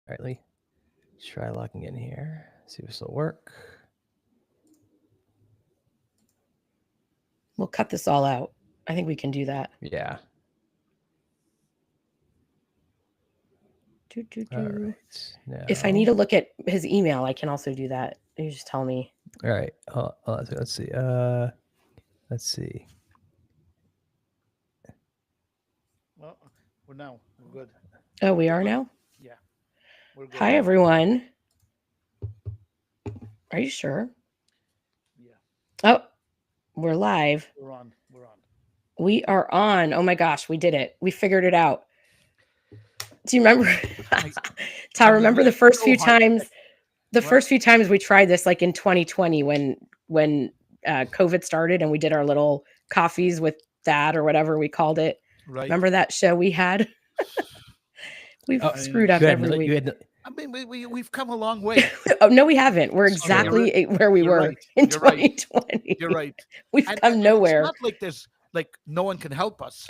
right, let me try logging in here. See if this will work. We'll cut this all out. I think we can do that. Yeah. All right. Now. If I need to look at his email, I can also do that. You just tell me. All right. Let's see. Let's see. Well, we're good. Oh, we are now? Yeah. We're good. Hi, everyone. Are you sure? Yeah. Oh, we're live. We're on. We are on. Oh my gosh, we did it. We figured it out. Do you remember? Tal, remember the first few times? The first few times we tried this, like in 2020, when COVID started, and we did our little coffees with Thad or whatever we called it. Right. Remember that show we had? We've screwed up every week. I mean, we've come a long way. Oh no, we haven't. We're exactly where we were in 2020. You're right. We've come nowhere. It's not like there's no one can help us.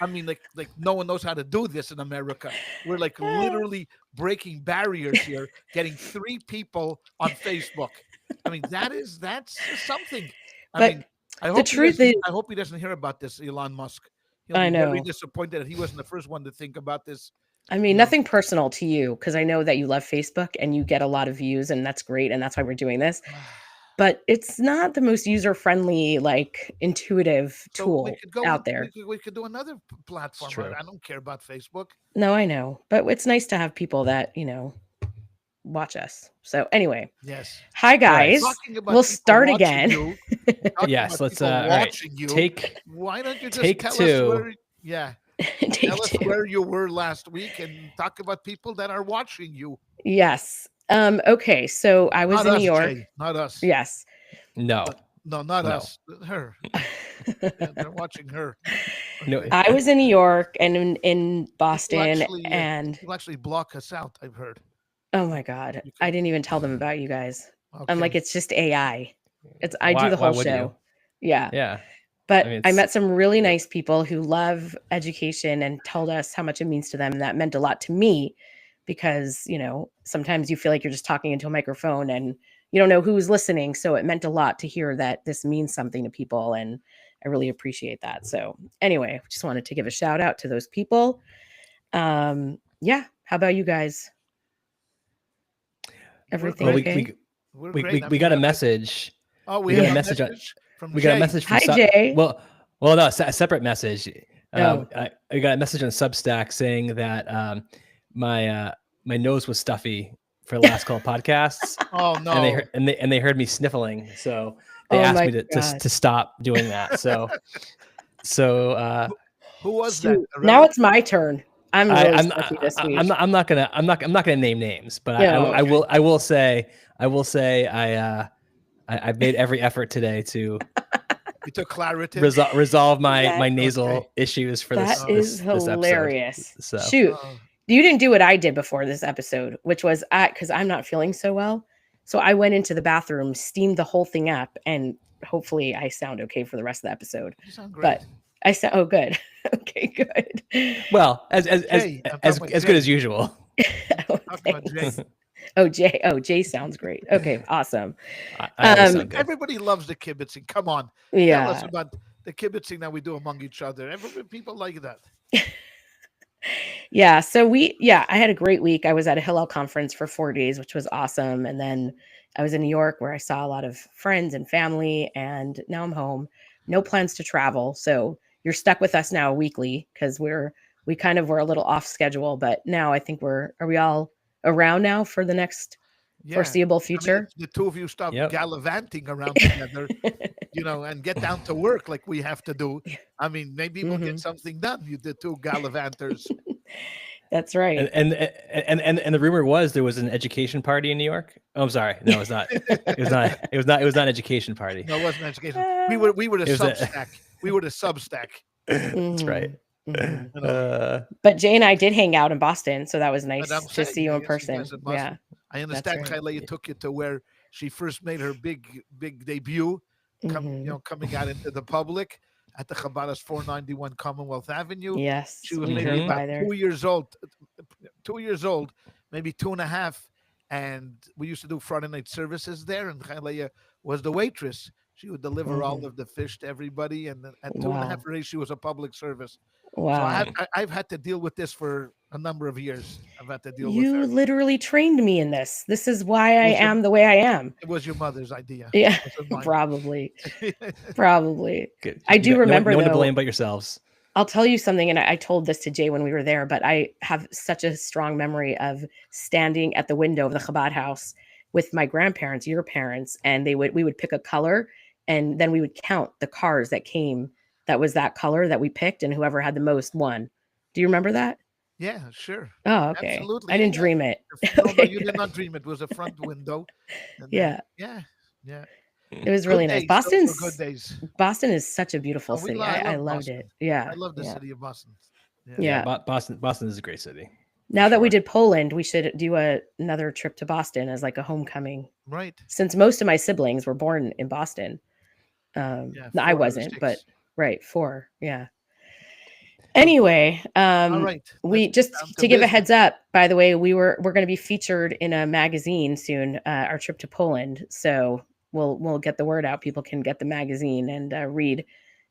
I mean, like no one knows how to do this in America. We're literally breaking barriers here, getting 3 people on Facebook. I mean, that's something. I hope he doesn't hear about this, Elon Musk. He'll be very disappointed that he wasn't the first one to think about this. I mean, nothing personal to you, because I know that you love Facebook and you get a lot of views, and that's great, and that's why we're doing this. But it's not the most user-friendly, intuitive tool out there. We could do another platform. I don't care about Facebook. No, I know. But it's nice to have people that, watch us. So anyway. Yes. Hi, guys. We'll start again. Yes, let's take. Why don't you just tell us where? Yeah. Tell us where you were last week and talk about people that are watching you. Yes. Okay. So I was in New York. Jay, not us. Yes. No, not us. Her. They're watching her. No. I was in New York and in Boston, and you'll actually block us out, I've heard. Oh my God. I didn't even tell them about you guys. Okay. I'm like, it's just AI. I do the whole show. Yeah. Yeah. But I met some really nice people who love education and told us how much it means to them. And that meant a lot to me because, sometimes you feel like you're just talking into a microphone and you don't know who's listening. So it meant a lot to hear that this means something to people. And I really appreciate that. So anyway, just wanted to give a shout out to those people. Yeah. How about you guys? Everything okay? We got a message. Oh, we got a message from we got a message from Hi, Jay. Well, no, a separate message. I got a message on Substack saying that my nose was stuffy for last call podcasts. Oh no! And they heard me sniffling, so they asked me to stop doing that. So who was that? Now it's my turn. I'm really stuffy this week. I'm not gonna name names, but I will say I've made every effort today to. You took clarity. Resolve my nasal issues for this. That is hilarious. This episode. Shoot, you didn't do what I did before this episode, which was because I'm not feeling so well. So I went into the bathroom, steamed the whole thing up, and hopefully I sound okay for the rest of the episode. You sound great. But I sound good. Okay, good. Well, as good as usual. Jay sounds great. Okay, awesome. Everybody loves the kibitzing. Come on. Yeah. Tell us about the kibitzing that we do among each other. People like that. Yeah. So I had a great week. I was at a Hillel conference for 4 days, which was awesome. And then I was in New York where I saw a lot of friends and family, and now I'm home. No plans to travel. So you're stuck with us now weekly because we kind of were a little off schedule, but now I think are we all around now for the next foreseeable future? I mean, the two of you stop gallivanting around together, and get down to work like we have to do. I mean, maybe we'll get something done. You the two gallivanters. That's right. And the rumor was there was an education party in New York. Oh, I'm sorry. No, it's not. It was not an education party. No, it wasn't education. We were the Substack. We were the Substack. That's right. But Jay and I did hang out in Boston, so that was nice to see you in person. Yeah, I understand. Kylie took you to where she first made her big debut, coming out into the public at the Chabada's 491 Commonwealth Avenue. Yes, she was maybe about 2 years old. 2 years old maybe 2.5. And we used to do Friday night services there, and Chaya was the waitress. She would deliver all of the fish to everybody, and then at 2.5 Wow. days, she was a public service. So Wow. I've had to deal with this for a number of years. I've had to deal with You her. literally trained me in this. This is why I It was your, am the way I am. it was your mother's idea. Yeah, It wasn't mine. probably. Probably. Good. I do remember no one to though. blame but yourselves. I'll tell you something, and I told this to Jay when we were there, but I have such a strong memory of standing at the window of the Chabad house with my grandparents, your parents, and we would pick a color, and then we would count the cars that came that was that color that we picked, and whoever had the most won. Do you remember that? Yeah, sure. Oh, okay. Absolutely. I didn't Yeah. dream it. No, Okay, you did not dream. It was a front window. And yeah, yeah. it was really nice. Days. Those were good days. Boston is such a beautiful Oh, city. I I love loved Boston. it. Yeah, I love the yeah, city of Boston. yeah. Boston is a great city. Now that we sure. did Poland, we should do another trip to Boston as like a homecoming. Right. Since most of my siblings were born in Boston. Yeah. I 4 out of wasn't, 6. but right, 4. Yeah. Anyway, All right. we let's just get down to give a business. heads up, by the way, we're going to be featured in a magazine soon, our trip to Poland. So we'll get the word out. People can get the magazine and read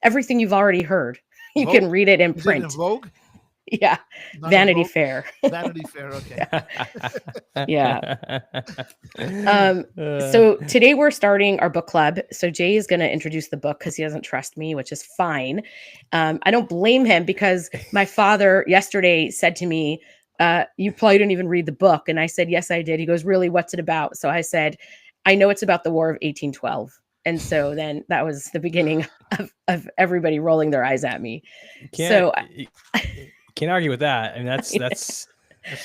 everything you've already heard. You Vogue? can read it in Is it in print. Vogue? Yeah. Not in Vanity Vogue? Fair. Vanity Fair. Okay. Yeah. So today we're starting our book club. So Jay is going to introduce the book because he doesn't trust me, which is fine. I don't blame him because my father yesterday said to me, you probably didn't even read the book. And I said, yes, I did. He goes, really? What's it about? So I said, I know it's about the War of 1812. And so then that was the beginning of everybody rolling their eyes at me. Can't argue with that. I mean, that's That's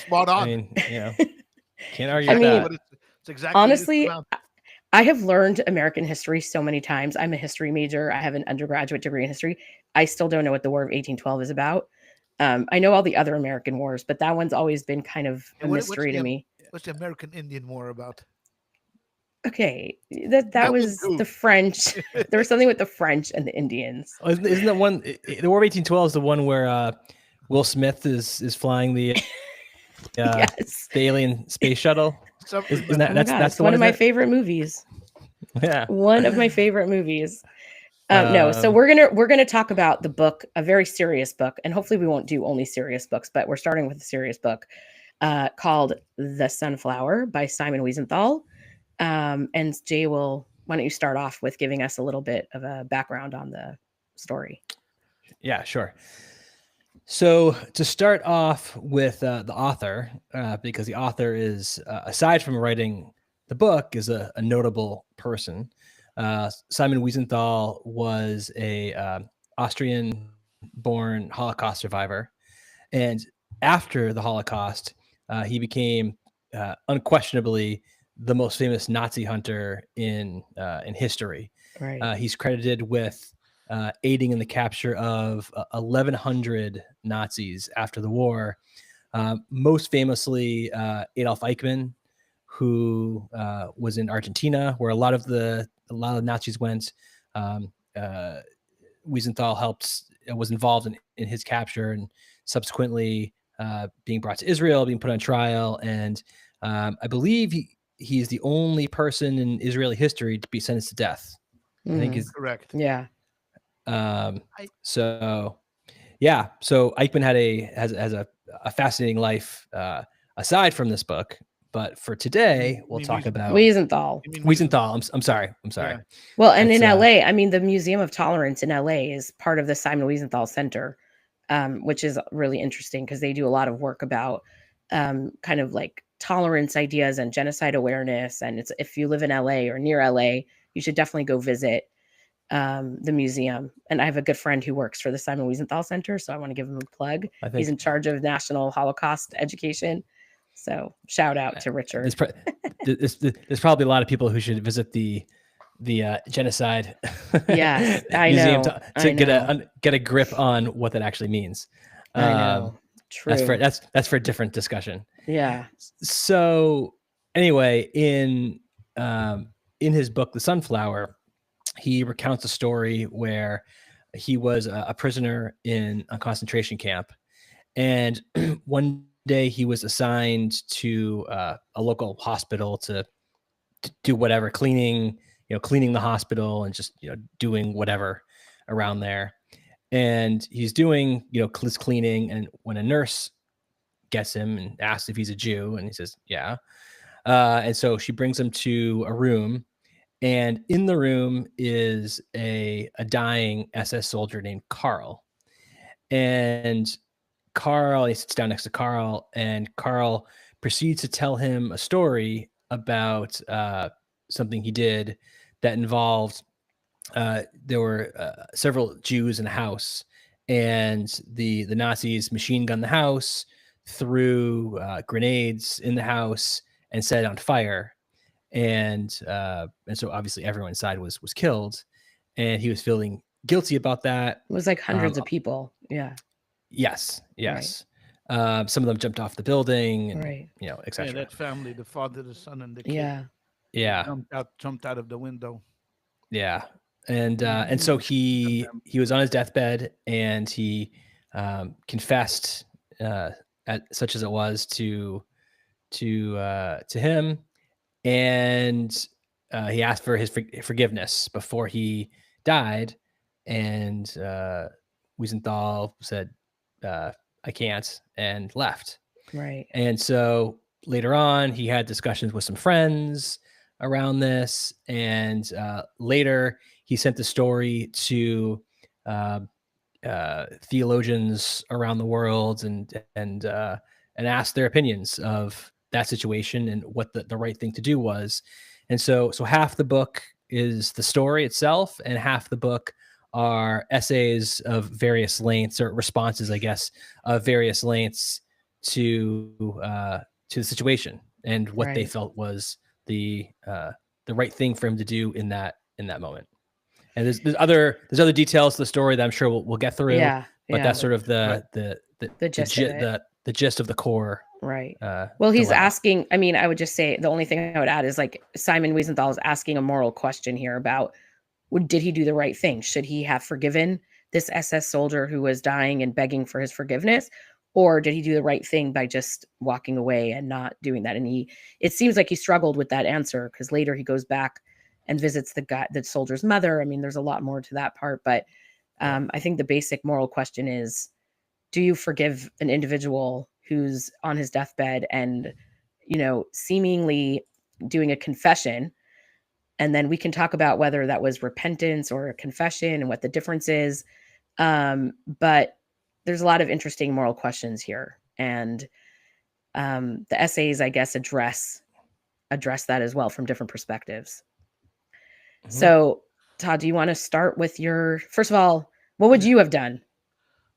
spot on. I mean, can't argue I with mean, that. It's exactly honestly, what it's about. I have learned American history so many times. I'm a history major. I have an undergraduate degree in history. I still don't know what the War of 1812 is about. I know all the other American wars, but that one's always been kind of a mystery to me. What's the American Indian War about? Okay, that was the French. There was something with the French and the Indians. Oh, isn't that one? The War of 1812 is the one where Will Smith is flying the Yes. the alien space shuttle. Isn't that, Oh my God, that's it's the one one of my favorite movies. Yeah. One of my favorite movies. No, so we're gonna talk about the book, a very serious book, and hopefully we won't do only serious books, but we're starting with a serious book called The Sunflower by Simon Wiesenthal. And Jay why don't you start off with giving us a little bit of a background on the story? Yeah, sure. So to start off with the author, because the author is, aside from writing the book, is a notable person. Simon Wiesenthal was a Austrian-born Holocaust survivor, and after the Holocaust, he became unquestionably the most famous Nazi hunter in history. Right. He's credited with aiding in the capture of 1,100 Nazis after the war. Most famously, Adolf Eichmann, who was in Argentina, where a lot of the Nazis went. Wiesenthal was involved in his capture and subsequently being brought to Israel, being put on trial, and I believe he's the only person in Israeli history to be sentenced to death. I think he's correct. Yeah. So Eichmann has a fascinating life aside from this book. But for today, we'll talk about Wiesenthal. I'm sorry. Yeah. Well, and in LA, I mean, the Museum of Tolerance in LA is part of the Simon Wiesenthal Center, which is really interesting because they do a lot of work about kind of like tolerance ideas and genocide awareness. And if you live in LA or near LA, you should definitely go visit the museum. And I have a good friend who works for the Simon Wiesenthal Center, so I want to give him a plug. He's in charge of national Holocaust education. So shout out to Richard. There's probably a lot of people who should visit the genocide yes, I museum know. to get a grip on what that actually means. I know. True. That's for a different discussion. Yeah. So anyway, in his book, The Sunflower, he recounts a story where he was a prisoner in a concentration camp, and one day he was assigned to a local hospital to do whatever cleaning, cleaning the hospital and just doing whatever around there. And he's doing this cleaning, and when a nurse gets him and asks if he's a Jew, and he says yeah, and so she brings him to a room, and in the room is a dying SS soldier named Carl. And he sits down next to Carl, and Carl proceeds to tell him a story about something he did that involved there were several Jews in a house, and the Nazis machine gunned the house, threw grenades in the house, and set it on fire. And so obviously everyone inside was killed, and he was feeling guilty about that. It was like hundreds of people. Yeah. Yes. Some of them jumped off the building, and Right. etc. Yeah, that family, the father, the son, and the kid. Yeah. Jumped out of the window. Yeah. And so he was on his deathbed, and he confessed, such as it was, to him, and he asked for his forgiveness before he died, and Wiesenthal said, "I can't," and left. Right. And so later on, he had discussions with some friends around this, and later he sent the story to theologians around the world, and asked their opinions of that situation and what the right thing to do was. And so half the book is the story itself, and half the book are essays of various lengths, or responses, I guess, of various lengths to the situation, and what they felt was the right thing for him to do in that moment. And there's other details to the story that I'm sure we'll get through. Yeah. But that's sort of the gist of the core. Right. Well, he's dilemma. asking, I mean, I would just say the only thing I would add is, like, Simon Wiesenthal is asking a moral question here about, did he do the right thing? Should he have forgiven this SS soldier who was dying and begging for his forgiveness? Or did he do the right thing by just walking away and not doing that? And it seems like he struggled with that answer, because later he goes back and visits the soldier's mother. I mean, there's a lot more to that part, but I think the basic moral question is, do you forgive an individual who's on his deathbed and, seemingly doing a confession? And then we can talk about whether that was repentance or a confession and what the difference is. But there's a lot of interesting moral questions here. And the essays, I guess, address that as well from different perspectives. Mm-hmm. So, Todd, do you want to start with first of all, what would you have done?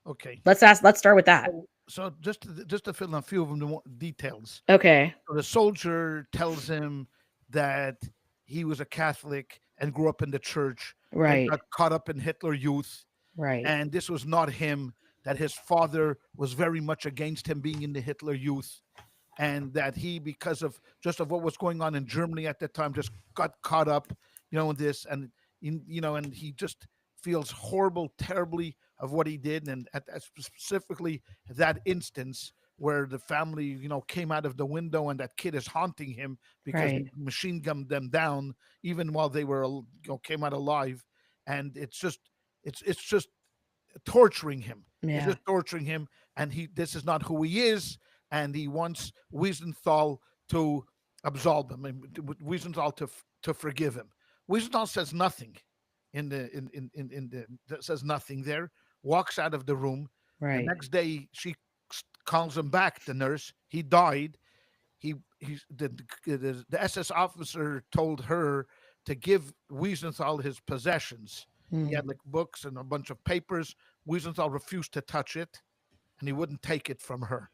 Okay. Let's start with that. So just to fill in a few of the details. Okay. So the soldier tells him that he was a Catholic and grew up in the church. Right. And got caught up in Hitler Youth. Right. And this was not him, that his father was very much against him being in the Hitler Youth. And that he, because of what was going on in Germany at that time, just got caught up, in this. And, and he just feels horrible, terribly of what he did. And specifically that instance where the family, came out of the window, and that kid is haunting him because he machine gunned them down, even while they were, came out alive. And it's just torturing him. Yeah. It's just torturing him. And this is not who he is. And he wants Wiesenthal to absolve him, and Wiesenthal to forgive him. Wiesenthal says nothing says nothing there, walks out of the room. Right. The next day she calls him back, the nurse. He died. The SS officer told her to give Wiesenthal his possessions. He had like books and a bunch of papers. Wiesenthal refused to touch it, and he wouldn't take it from her.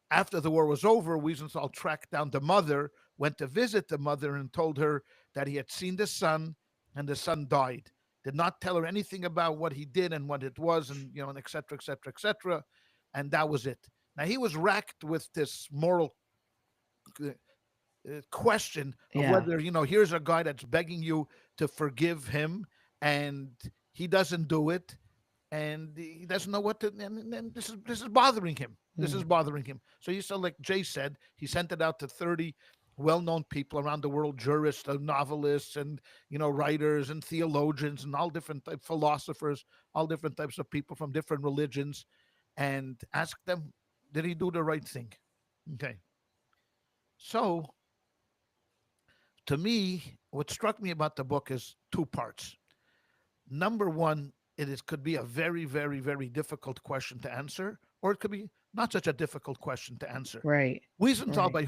After the war was over, Wiesenthal tracked down the mother, went to visit the mother, and told her that he had seen the son, and the son died. Did not tell her anything about what he did and what it was, and and et cetera, et cetera, et cetera. And that was it. Now he was racked with this moral question of whether, here's a guy that's begging you to forgive him, and he doesn't do it, and he doesn't know what to. And this is bothering him. This is bothering him. So he said, like Jay said, he sent it out to 30 well-known people around the world, jurists, novelists, and writers and theologians and all different philosophers, all different types of people from different religions, and asked them, did he do the right thing? Okay. So to me, what struck me about the book is two parts. Number one, could be a very, very, very difficult question to answer, or it could be not such a difficult question to answer. Right. Wiesenthal, Right.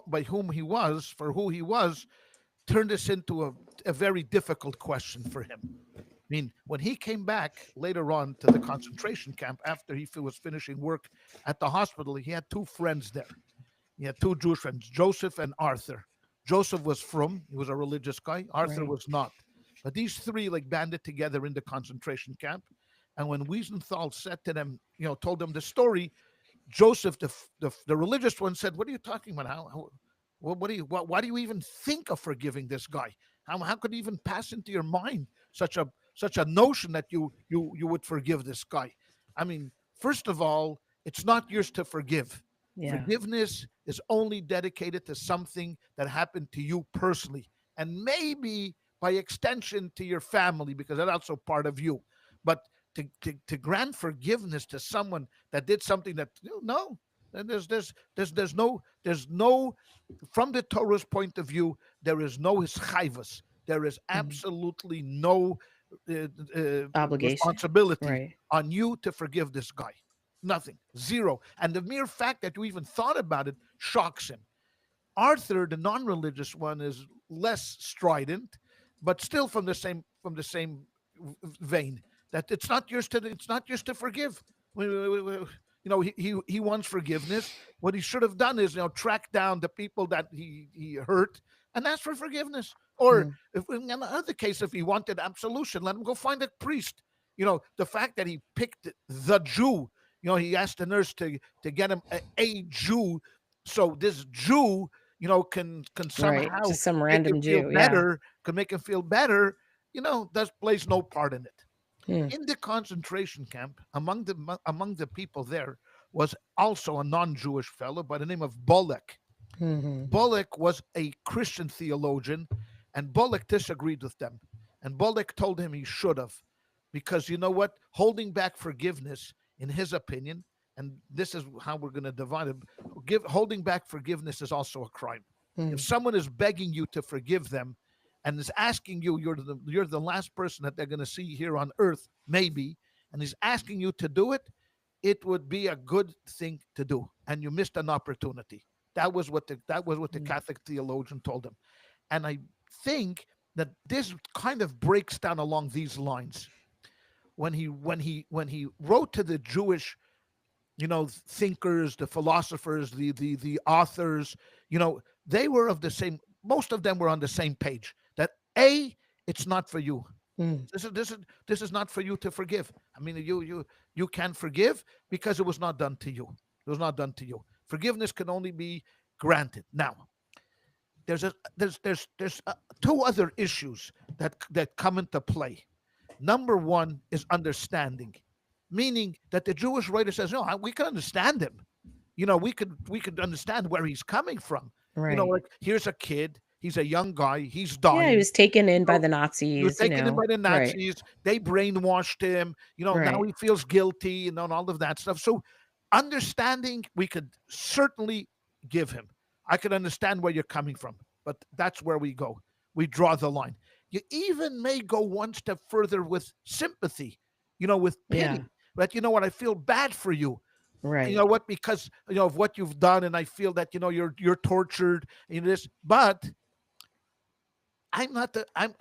by whom he was, for who he was, turned this into a very difficult question for him. I mean, when he came back later on to the concentration camp after he was finishing work at the hospital, he had two friends there. He had two Jewish friends, Joseph and Arthur. Joseph was from, he was a religious guy. Arthur Right. was not. But these three like banded together in the concentration camp. And when Wiesenthal said to them, told them the story, Joseph, the religious one, said, "What are you talking about? Why do you even think of forgiving this guy? How could it even pass into your mind such a notion that you would forgive this guy? I mean, first of all, it's not yours to forgive. Yeah. Forgiveness is only dedicated to something that happened to you personally, and maybe by extension to your family, because that's also part of you. But to grant forgiveness to someone that did something that no, and there's no from the Torah's point of view, there is no hischayvus. There is absolutely no Obligation. responsibility Right. on you to forgive this guy. Nothing, zero. And the mere fact that you even thought about it shocks him. Arthur, the non-religious one, is less strident, but still from the same vein. That it's not yours to forgive. He wants forgiveness. What he should have done is track down the people that he hurt and ask for forgiveness. Or if in the other case, if he wanted absolution, let him go find a priest. The fact that he picked the Jew. He asked the nurse to get him a Jew, so this Jew can Right. somehow Just some make him random feel Jew. Yeah. better, can make him feel better, that plays no part in it. Hmm. In the concentration camp, among the people there was also a non-Jewish fellow by the name of Bolek. Hmm. Bolek was a Christian theologian, and Bolek disagreed with them. And Bolek told him he should have, because you know what? Holding back forgiveness, in his opinion, and this is how we're going to divide it, holding back forgiveness is also a crime. If someone is begging you to forgive them and is asking you, you're the last person that they're going to see here on earth, maybe, and he's asking you to do it, it would be a good thing to do, and you missed an opportunity. That was what the Catholic theologian told him. And I think that this kind of breaks down along these lines. When he wrote to the Jewish, thinkers, the philosophers, the authors, they were of the same. Most of them were on the same page. That it's not for you. This is not for you to forgive. I mean, you can't forgive because it was not done to you. It was not done to you. Forgiveness can only be granted. Now, there's two other issues that come into play. Number one is understanding, meaning that the Jewish writer says, no, we can understand him. We could understand where he's coming from. Right. Like here's a kid, he's a young guy, he's Yeah, he dying. was taken in by the He was Nazis, taken in by the Right. Nazis. They brainwashed him. Now Right. he feels guilty and all of that stuff. So understanding, we could certainly give him. I could understand where you're coming from, but that's where we go. We draw the line. You even may go one step further with sympathy, with pity. Yeah. But you know what? I feel bad for you. Right. You know what? Because of what you've done, and I feel that you're tortured and this. But I'm not the I'm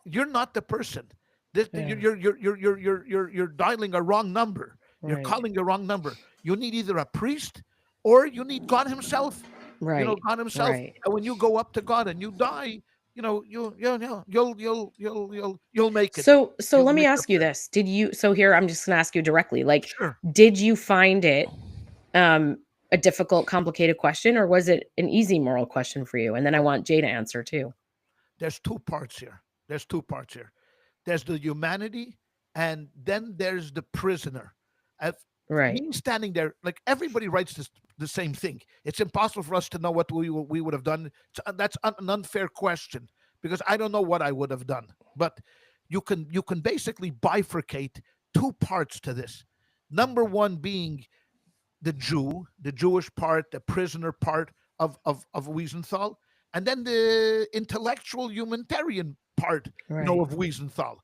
you're not the person. Yeah. You're dialing a wrong number. You're Right. calling the wrong number. You need either a priest or you need God Himself. Right. God Himself. Right. And when you go up to God and you die, you'll make it. So You'll let me make the ask you prayer. this. So here I'm just gonna ask you directly. Like, Sure. did you find it a difficult, complicated question, or was it an easy moral question for you? And then I want Jay to answer too. There's two parts here. There's the humanity, and then there's the prisoner. Right. Me standing there, like everybody writes the same thing. It's impossible for us to know what we would have done. That's an unfair question because I don't know what I would have done. But you can basically bifurcate two parts to this. Number one being the Jewish part, the prisoner part of Wiesenthal, and then the intellectual humanitarian part, Right. of Wiesenthal.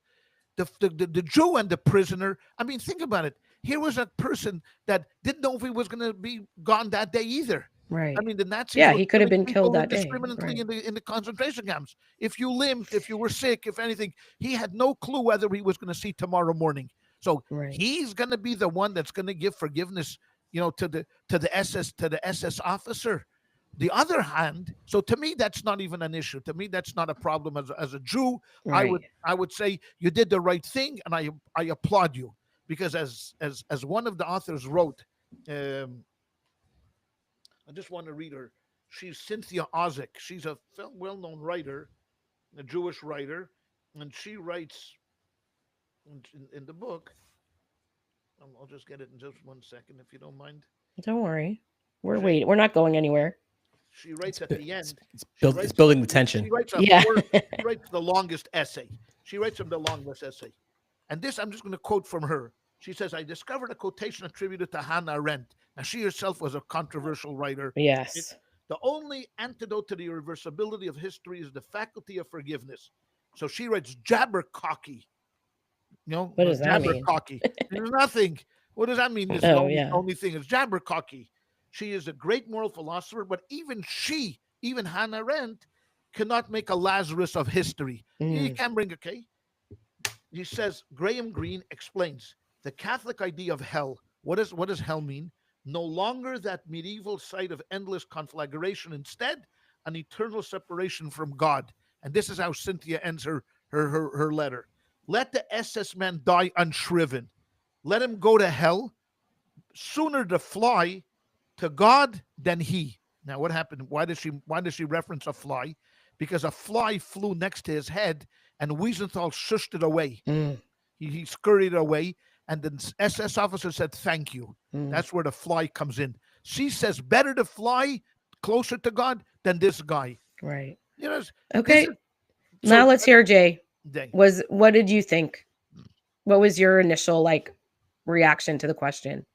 The Jew and the prisoner. I mean, think about it. Here was a person that didn't know if he was going to be gone that day either. Right. I mean, the Nazis Yeah, were he could have killing been killed people that day. indiscriminately Right. in the concentration camps. If you limped, if you were sick, if anything, he had no clue whether he was going to see tomorrow morning. So Right. he's going to be the one that's going to give forgiveness, to the SS officer. The other hand, so to me that's not even an issue. To me that's not a problem as a Jew. Right. I would say you did the right thing, and I applaud you because as one of the authors wrote, I just want to read her. She's Cynthia Ozick. She's a well-known writer, a Jewish writer, and she writes in the book. I'll just get it in just 1 second, if you don't mind. Don't worry. We're waiting. We're not going anywhere. She writes at the end. It's building the tension. She writes Yeah. She writes the longest essay. She writes the longest essay. And this, I'm just going to quote from her. She says, I discovered a quotation attributed to Hannah Arendt. Now, she herself was a controversial writer. Yes. The only antidote to the irreversibility of history is the faculty of forgiveness. So she writes jabbercocky. What does that mean? Jabbercocky. There's nothing. What does that mean? This Oh, only thing is jabbercocky. She is a great moral philosopher, but even Hannah Arendt, cannot make a Lazarus of history. You can't bring, okay? He says, Graham Greene explains the Catholic idea of hell. What does hell mean? No longer that medieval site of endless conflagration, instead, an eternal separation from God. And this is how Cynthia ends her letter. Let the SS man die unshriven. Let him go to hell. Sooner to fly to God than he. Now, what happened? Why does she reference a fly? Because a fly flew next to his head, and Wiesenthal shushed it away. He scurried away, and the SS officer said, "Thank you." That's where the fly comes in. She says, "Better to fly closer to God than this guy." Right. Okay. Now let's hear Jay. Dang. What did you think? What was your initial reaction to the question?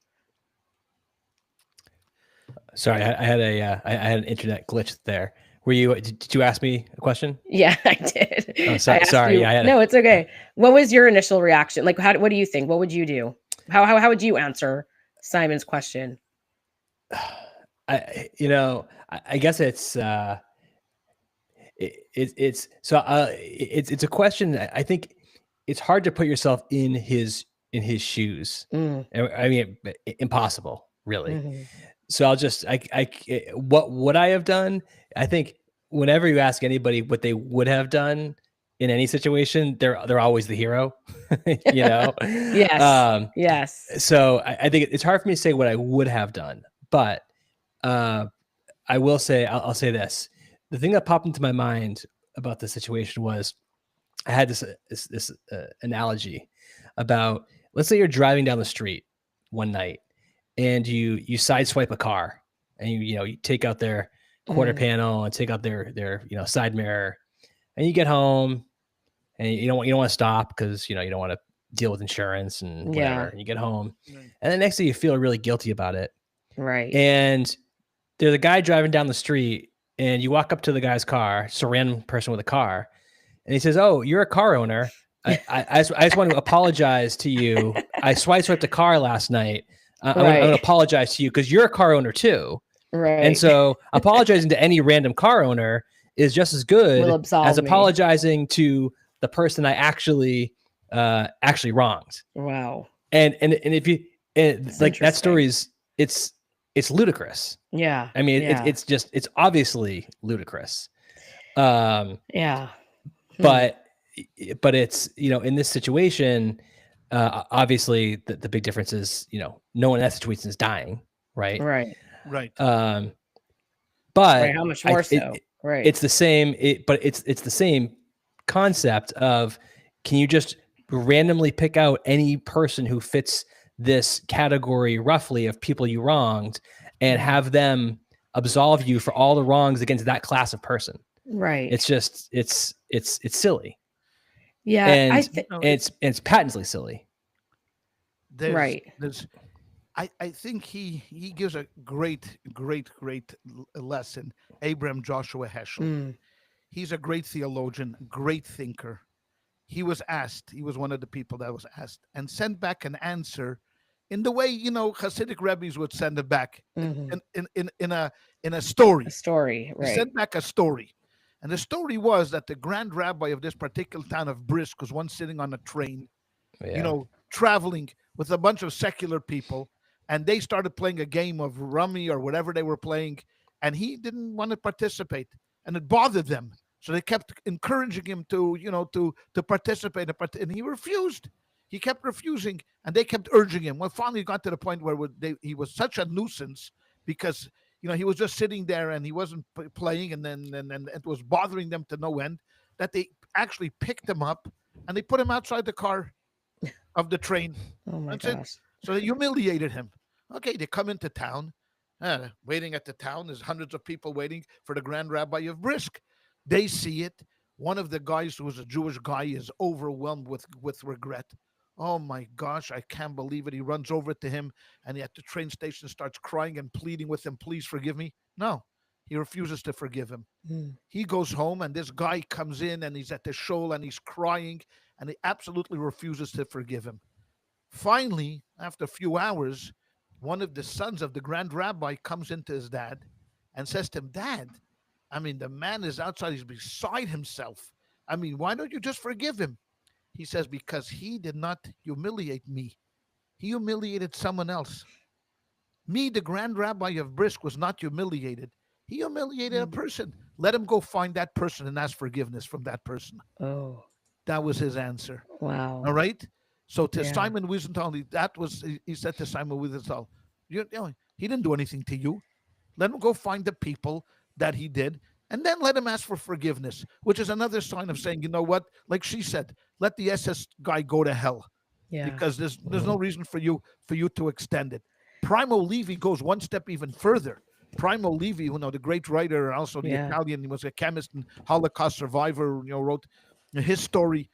Sorry, I had an internet glitch there. Did you ask me a question? Yeah, I did. Oh, sorry. No, it's okay. What was your initial reaction? What do you think? What would you do? How would you answer Simon's question? I guess it's a question. I think it's hard to put yourself in his shoes. I mean, impossible, really. Mm-hmm. So I'll just, what would I have done? I think whenever you ask anybody what they would have done in any situation, they're always the hero, Yes. Yes. So I think it's hard for me to say what I would have done, but I will say, I'll say this. The thing that popped into my mind about the situation was I had this analogy about, let's say you're driving down the street one night, and you sideswipe a car, and you take out their quarter panel and take out their side mirror, and you get home, and you don't want to stop because you don't want to deal with insurance and whatever. Yeah. And you get home, and the next day you feel really guilty about it. Right. And there's a guy driving down the street, and you walk up to the guy's car, just a random person with a car, and he says, "Oh, you're a car owner. I just want to apologize to you. I swiped a car last night. I'm going to apologize to you because you're a car owner too." Right. And so apologizing to any random car owner is just as good as apologizing to the person I actually wronged. Wow. And if you that story is it's ludicrous. Yeah. I mean, it's obviously ludicrous. Yeah. But it's, in this situation, obviously the big difference is, no one in that situation is dying. Right. Right. Right. But how much more so? Right. It's the same, but it's the same concept of, can you just randomly pick out any person who fits this category roughly of people you wronged and have them absolve you for all the wrongs against that class of person. Right. It's just it's silly. Yeah. And it's patently silly. Right. I think he gives a great lesson. Abraham Joshua Heschel. He's a great theologian, great thinker. He was one of the people that was asked and sent back an answer in the way, Hasidic rabbis would send it back in a story. A story, right. He sent back a story. And the story was that the grand rabbi of this particular town of Brisk was once sitting on a train, traveling with a bunch of secular people, and they started playing a game of rummy or whatever they were playing, and he didn't want to participate, and it bothered them. So they kept encouraging him to participate, and he refused. He kept refusing, and they kept urging him. Well, finally, it got to the point where he was such a nuisance because he was just sitting there and he wasn't playing, and then it was bothering them to no end that they actually picked him up and they put him outside the car of the train. Oh my gosh! So they humiliated him. Okay, they come into town. Waiting at the town, there's hundreds of people waiting for the grand rabbi of Brisk. They see it. One of the guys who was a Jewish guy is overwhelmed with regret. Oh my gosh, I can't believe it. He runs over to him and he at the train station starts crying and pleading with him, please forgive me. No, he refuses to forgive him. He goes home and this guy comes in and he's at the shul and he's crying and he absolutely refuses to forgive him. Finally, after a few hours, one of the sons of the grand rabbi comes into his dad and says to him, Dad, the man is outside. He's beside himself. Why don't you just forgive him? He says, because he did not humiliate me. He humiliated someone else. Me, the grand rabbi of Brisk, was not humiliated. He humiliated a person. Let him go find that person and ask forgiveness from that person. Oh. That was his answer. Wow. All right? So to Simon Wiesenthal, he said to Simon Wiesenthal, he didn't do anything to you. Let him go find the people that he did, and then let him ask for forgiveness, which is another sign of saying, you know what? Like she said, let the SS guy go to hell. Yeah. Because there's no reason for you to extend it. Primo Levi goes one step even further. Primo Levi, the great writer, also the Italian, he was a chemist and Holocaust survivor, wrote his story.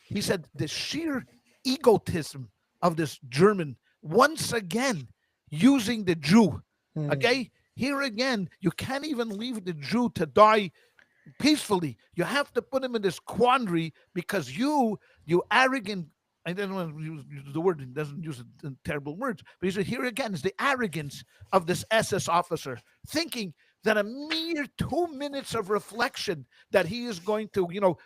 He said the sheer egotism of this German once again using the Jew. Okay, here again, you can't even leave the Jew to die peacefully. You have to put him in this quandary because you arrogant. I don't want to use the word. He doesn't use it in terrible words, but he said here again is the arrogance of this SS officer, thinking that a mere 2 minutes of reflection that he is going to,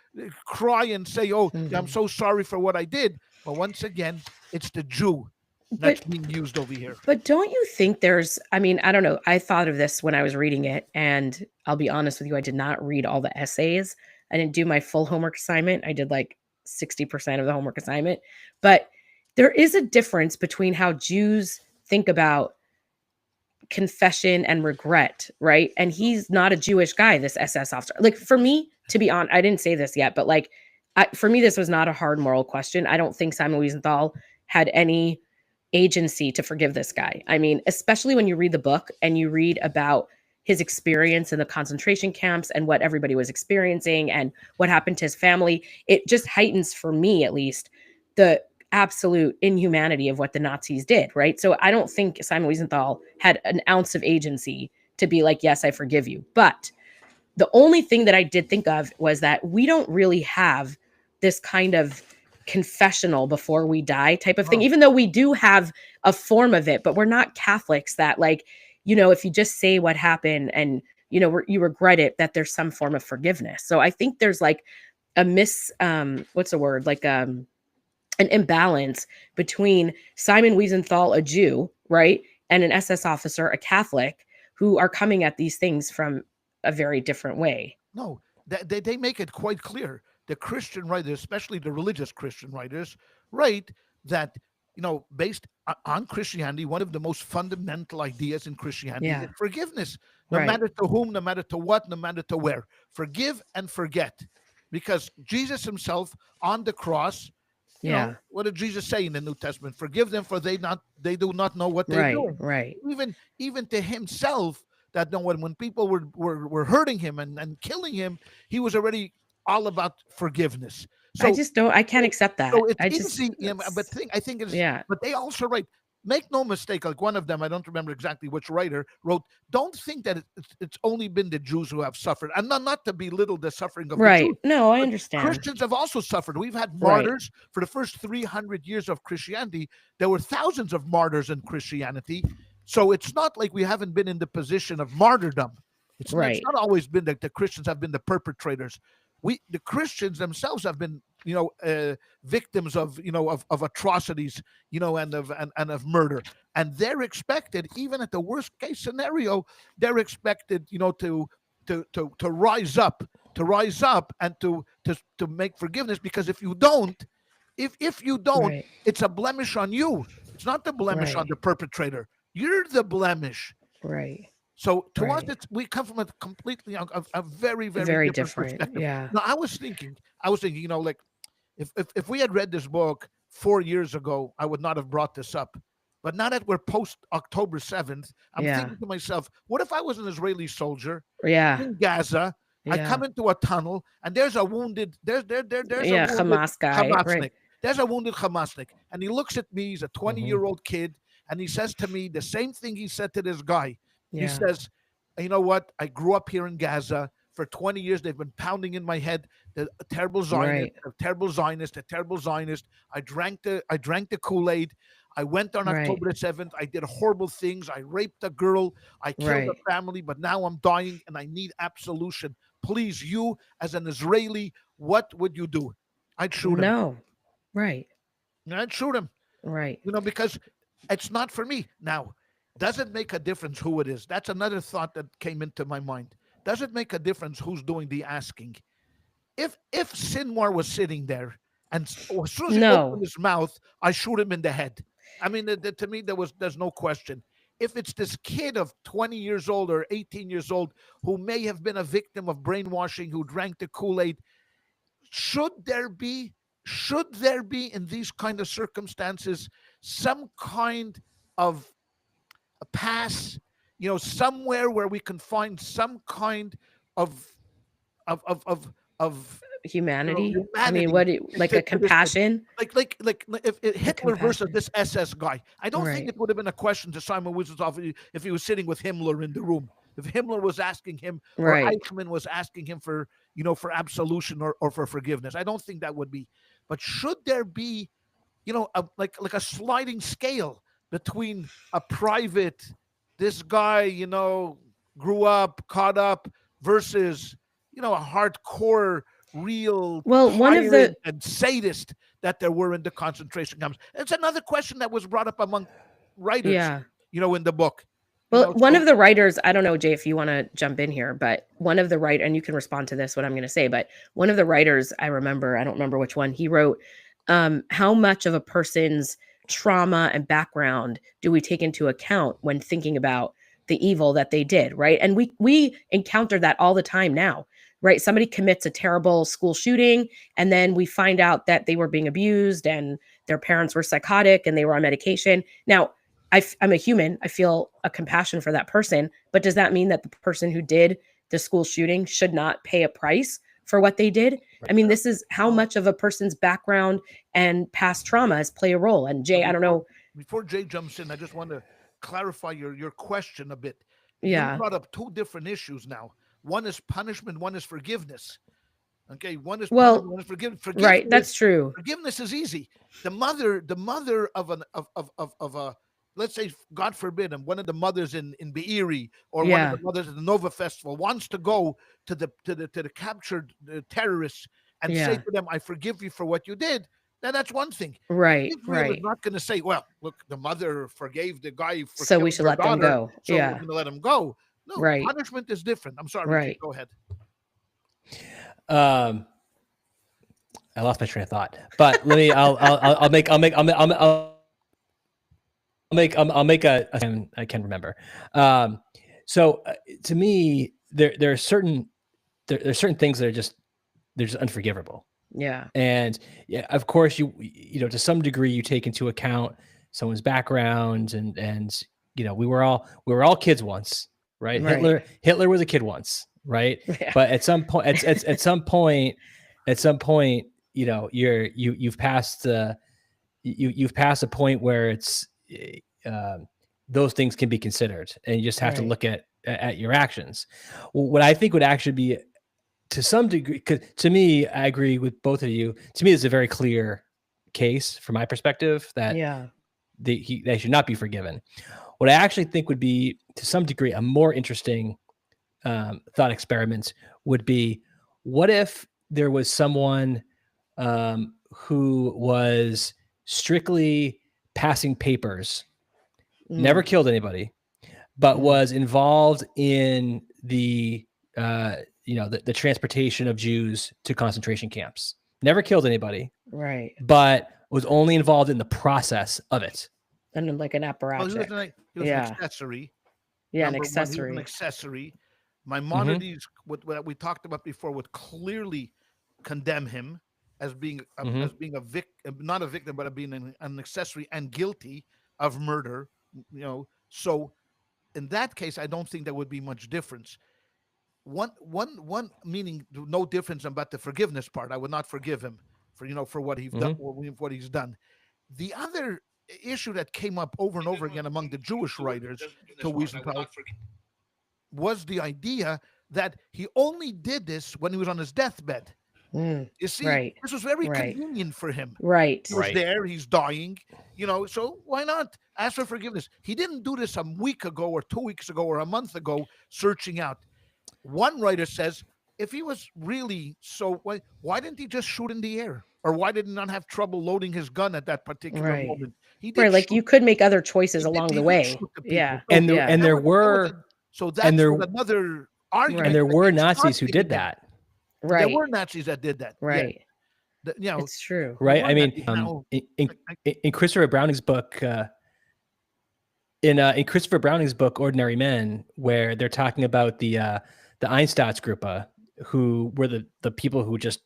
cry and say, "Oh, I'm so sorry for what I did." But once again, it's the Jew that's being used over here. But don't you think there's, I don't know. I thought of this when I was reading it, and I'll be honest with you, I did not read all the essays. I didn't do my full homework assignment. I did like 60% of the homework assignment. But there is a difference between how Jews think about confession and regret, right? And he's not a Jewish guy, this SS officer. Like for me, to be honest, I didn't say this yet, but like for me, this was not a hard moral question. I don't think Simon Wiesenthal had any agency to forgive this guy. Especially when you read the book and you read about his experience in the concentration camps and what everybody was experiencing and what happened to his family, it just heightens, for me at least, the absolute inhumanity of what the Nazis did, right? So I don't think Simon Wiesenthal had an ounce of agency to be like, yes, I forgive you. But the only thing that I did think of was that we don't really have this kind of confessional before we die type of thing, even though we do have a form of it, but we're not Catholics that like, if you just say what happened and, you regret it, that there's some form of forgiveness. So I think there's like a an imbalance between Simon Wiesenthal, a Jew, right, and an SS officer, a Catholic, who are coming at these things from a very different way. No, they make it quite clear. The Christian writers, especially the religious Christian writers, write that, based on Christianity, one of the most fundamental ideas in Christianity is forgiveness. No matter to whom, no matter to what, no matter to where. Forgive and forget. Because Jesus himself on the cross You know, Yeah. what did Jesus say in the New Testament? Forgive them, for they do not know what they're Right. doing. Right. Even to himself, that no, when people were hurting him and killing him, he was already all about forgiveness. I So just don't. I can't so, accept that. so it's I just. easy, but I think it's. Yeah. But they also write. Make no mistake, like one of them, I don't remember exactly which writer wrote. Don't think that it's only been the Jews who have suffered, and not to belittle the suffering of the Right. Jews. No, I But understand. Christians have also suffered. We've had Right. martyrs for the first 300 years of Christianity. There were thousands of martyrs in Christianity. So it's not like we haven't been in the position of martyrdom. It's Right. not always been that the Christians have been the perpetrators. The Christians themselves have been, victims of, of atrocities, and of murder. And they're expected, even at the worst case scenario, they're expected, to rise up, and to make forgiveness. Because if you don't, Right. it's a blemish on you. It's not the blemish on Right. the perpetrator. You're the blemish. Right. So to us, Right. we come from a completely a very, very Very different different. perspective. Yeah. Now, I was thinking, like if we had read this book 4 years ago, I would not have brought this up. But now that we're post October 7th, I'm Yeah. thinking to myself, what if I was an Israeli soldier Yeah. in Gaza? I Yeah. come into a tunnel and there's a wounded, there's Yeah. a wounded Hamas guy. Hamasnik. Right. There's a wounded Hamasnik. And he looks at me, he's a 20-year-old kid, and he says to me the same thing he said to this guy. He Yeah. says, you know what? I grew up here in Gaza. For 20 years, they've been pounding in my head the terrible Zionist, Right. the terrible Zionist, the terrible Zionist. I drank the Kool-Aid. I went on Right. October the 7th. I did horrible things. I raped a girl. I killed Right. a family, but now I'm dying and I need absolution. Please, you as an Israeli, what would you do? I'd shoot him. No. Right. I'd shoot him. Right. Because it's not for me. Now, does it make a difference who it is? That's another thought that came into my mind. Does it make a difference who's doing the asking? If Sinwar was sitting there and as soon as he No. opened his mouth, I shoot him in the head. I mean, to me, there's no question. If it's this kid of 20 years old or 18 years old who may have been a victim of brainwashing, who drank the Kool-Aid, should there be in these kind of circumstances some kind of a pass, somewhere where we can find some kind of of Humanity. I humanity mean, what? Like a to this thing? compassion. Like if Hitler versus compassion. this SS guy, I don't think Right. it would have been a question to Simon Wiesenthal if he was sitting with Himmler in the room. If Himmler was asking him, or Right. Eichmann was asking him for absolution or for forgiveness, I don't think that would be. But should there be, like a sliding scale between a private, this guy, grew up, caught up, versus, a hardcore, real One of tyrant the and sadist that there were in the concentration camps? It's another question that was brought up among writers, yeah. in the book. Well, one of the writers, I don't know, Jay, if you want to jump in here, but one of the and you can respond to this, what I'm going to say, but one of the writers I don't remember which one, he wrote, how much of a person's trauma and background do we take into account when thinking about the evil that they did, right? And we encounter that all the time now, right? Somebody commits a terrible school shooting, and then we find out that they were being abused and their parents were psychotic and they were on medication. Now, I'm a human. I feel a compassion for that person. But does that mean that the person who did the school shooting should not pay a price for what they did? I mean, this is how much of a person's background and past traumas play a role. And Jay, I don't know. Before Jay jumps in, I just want to clarify your question a bit. Yeah. You brought up two different issues now. One is punishment, one is forgiveness. Okay, one is punishment, one is forgiveness. Right, that's true. Forgiveness is easy. The mother of a, let's say, God forbid, and one of the mothers in Be'eri, or one of the mothers at the Nova Festival, wants to go to the captured terrorists and say to them, "I forgive you for what you did." Now that's one thing. Right, Israel is not going to say, "Well, look, the mother forgave the guy for so we should let them go." So we're going to let him go. No, right. Punishment is different. I'm sorry. Right. Go ahead. I lost my train of thought, but let me. I'll make a. I can remember. So to me, there are certain things that are just they're just unforgivable. Yeah. And yeah, of course, to some degree, you take into account someone's background, and we were all kids once, right? Right. Hitler was a kid once, right? Yeah. But at some point, at some point, you've passed you've passed a point where it's those things can be considered, and you just have to Right. look at your actions. What I think would actually be, to some degree, because to me, I agree with both of you. To me, it's a very clear case from my perspective that Yeah. they should not be forgiven. What I actually think would be, to some degree, a more interesting thought experiment would be, what if there was someone who was strictly passing papers, never Mm. killed anybody, but Mm. was involved in the the transportation of Jews to concentration camps. Never killed anybody, Right. but was only involved in the process of it. And then, like an Well, apparatchik. he was an Yeah. accessory. Yeah, an Number one, he was an accessory. accessory. Mm-hmm. Maimonides, what we talked about before, would clearly condemn him as being Mm-hmm. a victim, not a victim, but being an accessory and guilty of murder. So in that case, I don't think there would be much difference. One meaning no difference about the forgiveness part. I would not forgive him for what he's done. What he's done. The other issue that came up over and over again among the Jewish writers to Wiesenthal was the idea that he only did this when he was on his deathbed. Mm. You see, Right. this was very Right. convenient for him. Right. He was Right. there, he's dying, so why not ask for forgiveness? He didn't do this a week ago or 2 weeks ago or a month ago, searching out. One writer says, if he was really so, why didn't he just shoot in the air? Or why did he not have trouble loading his gun at that particular Right. moment? He Right. Like shoot. you could make other choices He along did the way. shoot the people. Yeah. So And there Yeah. and that there was were so and that's there another argument. and there were against Nazis who Nazi did again. that, There Right. were Nazis that did that. Yeah. Right. The- It's true. right? one I mean, Nazi now- in Christopher Browning's book, in Christopher Browning's book, Ordinary Men, where they're talking about the Einsatzgruppe, who were the people who just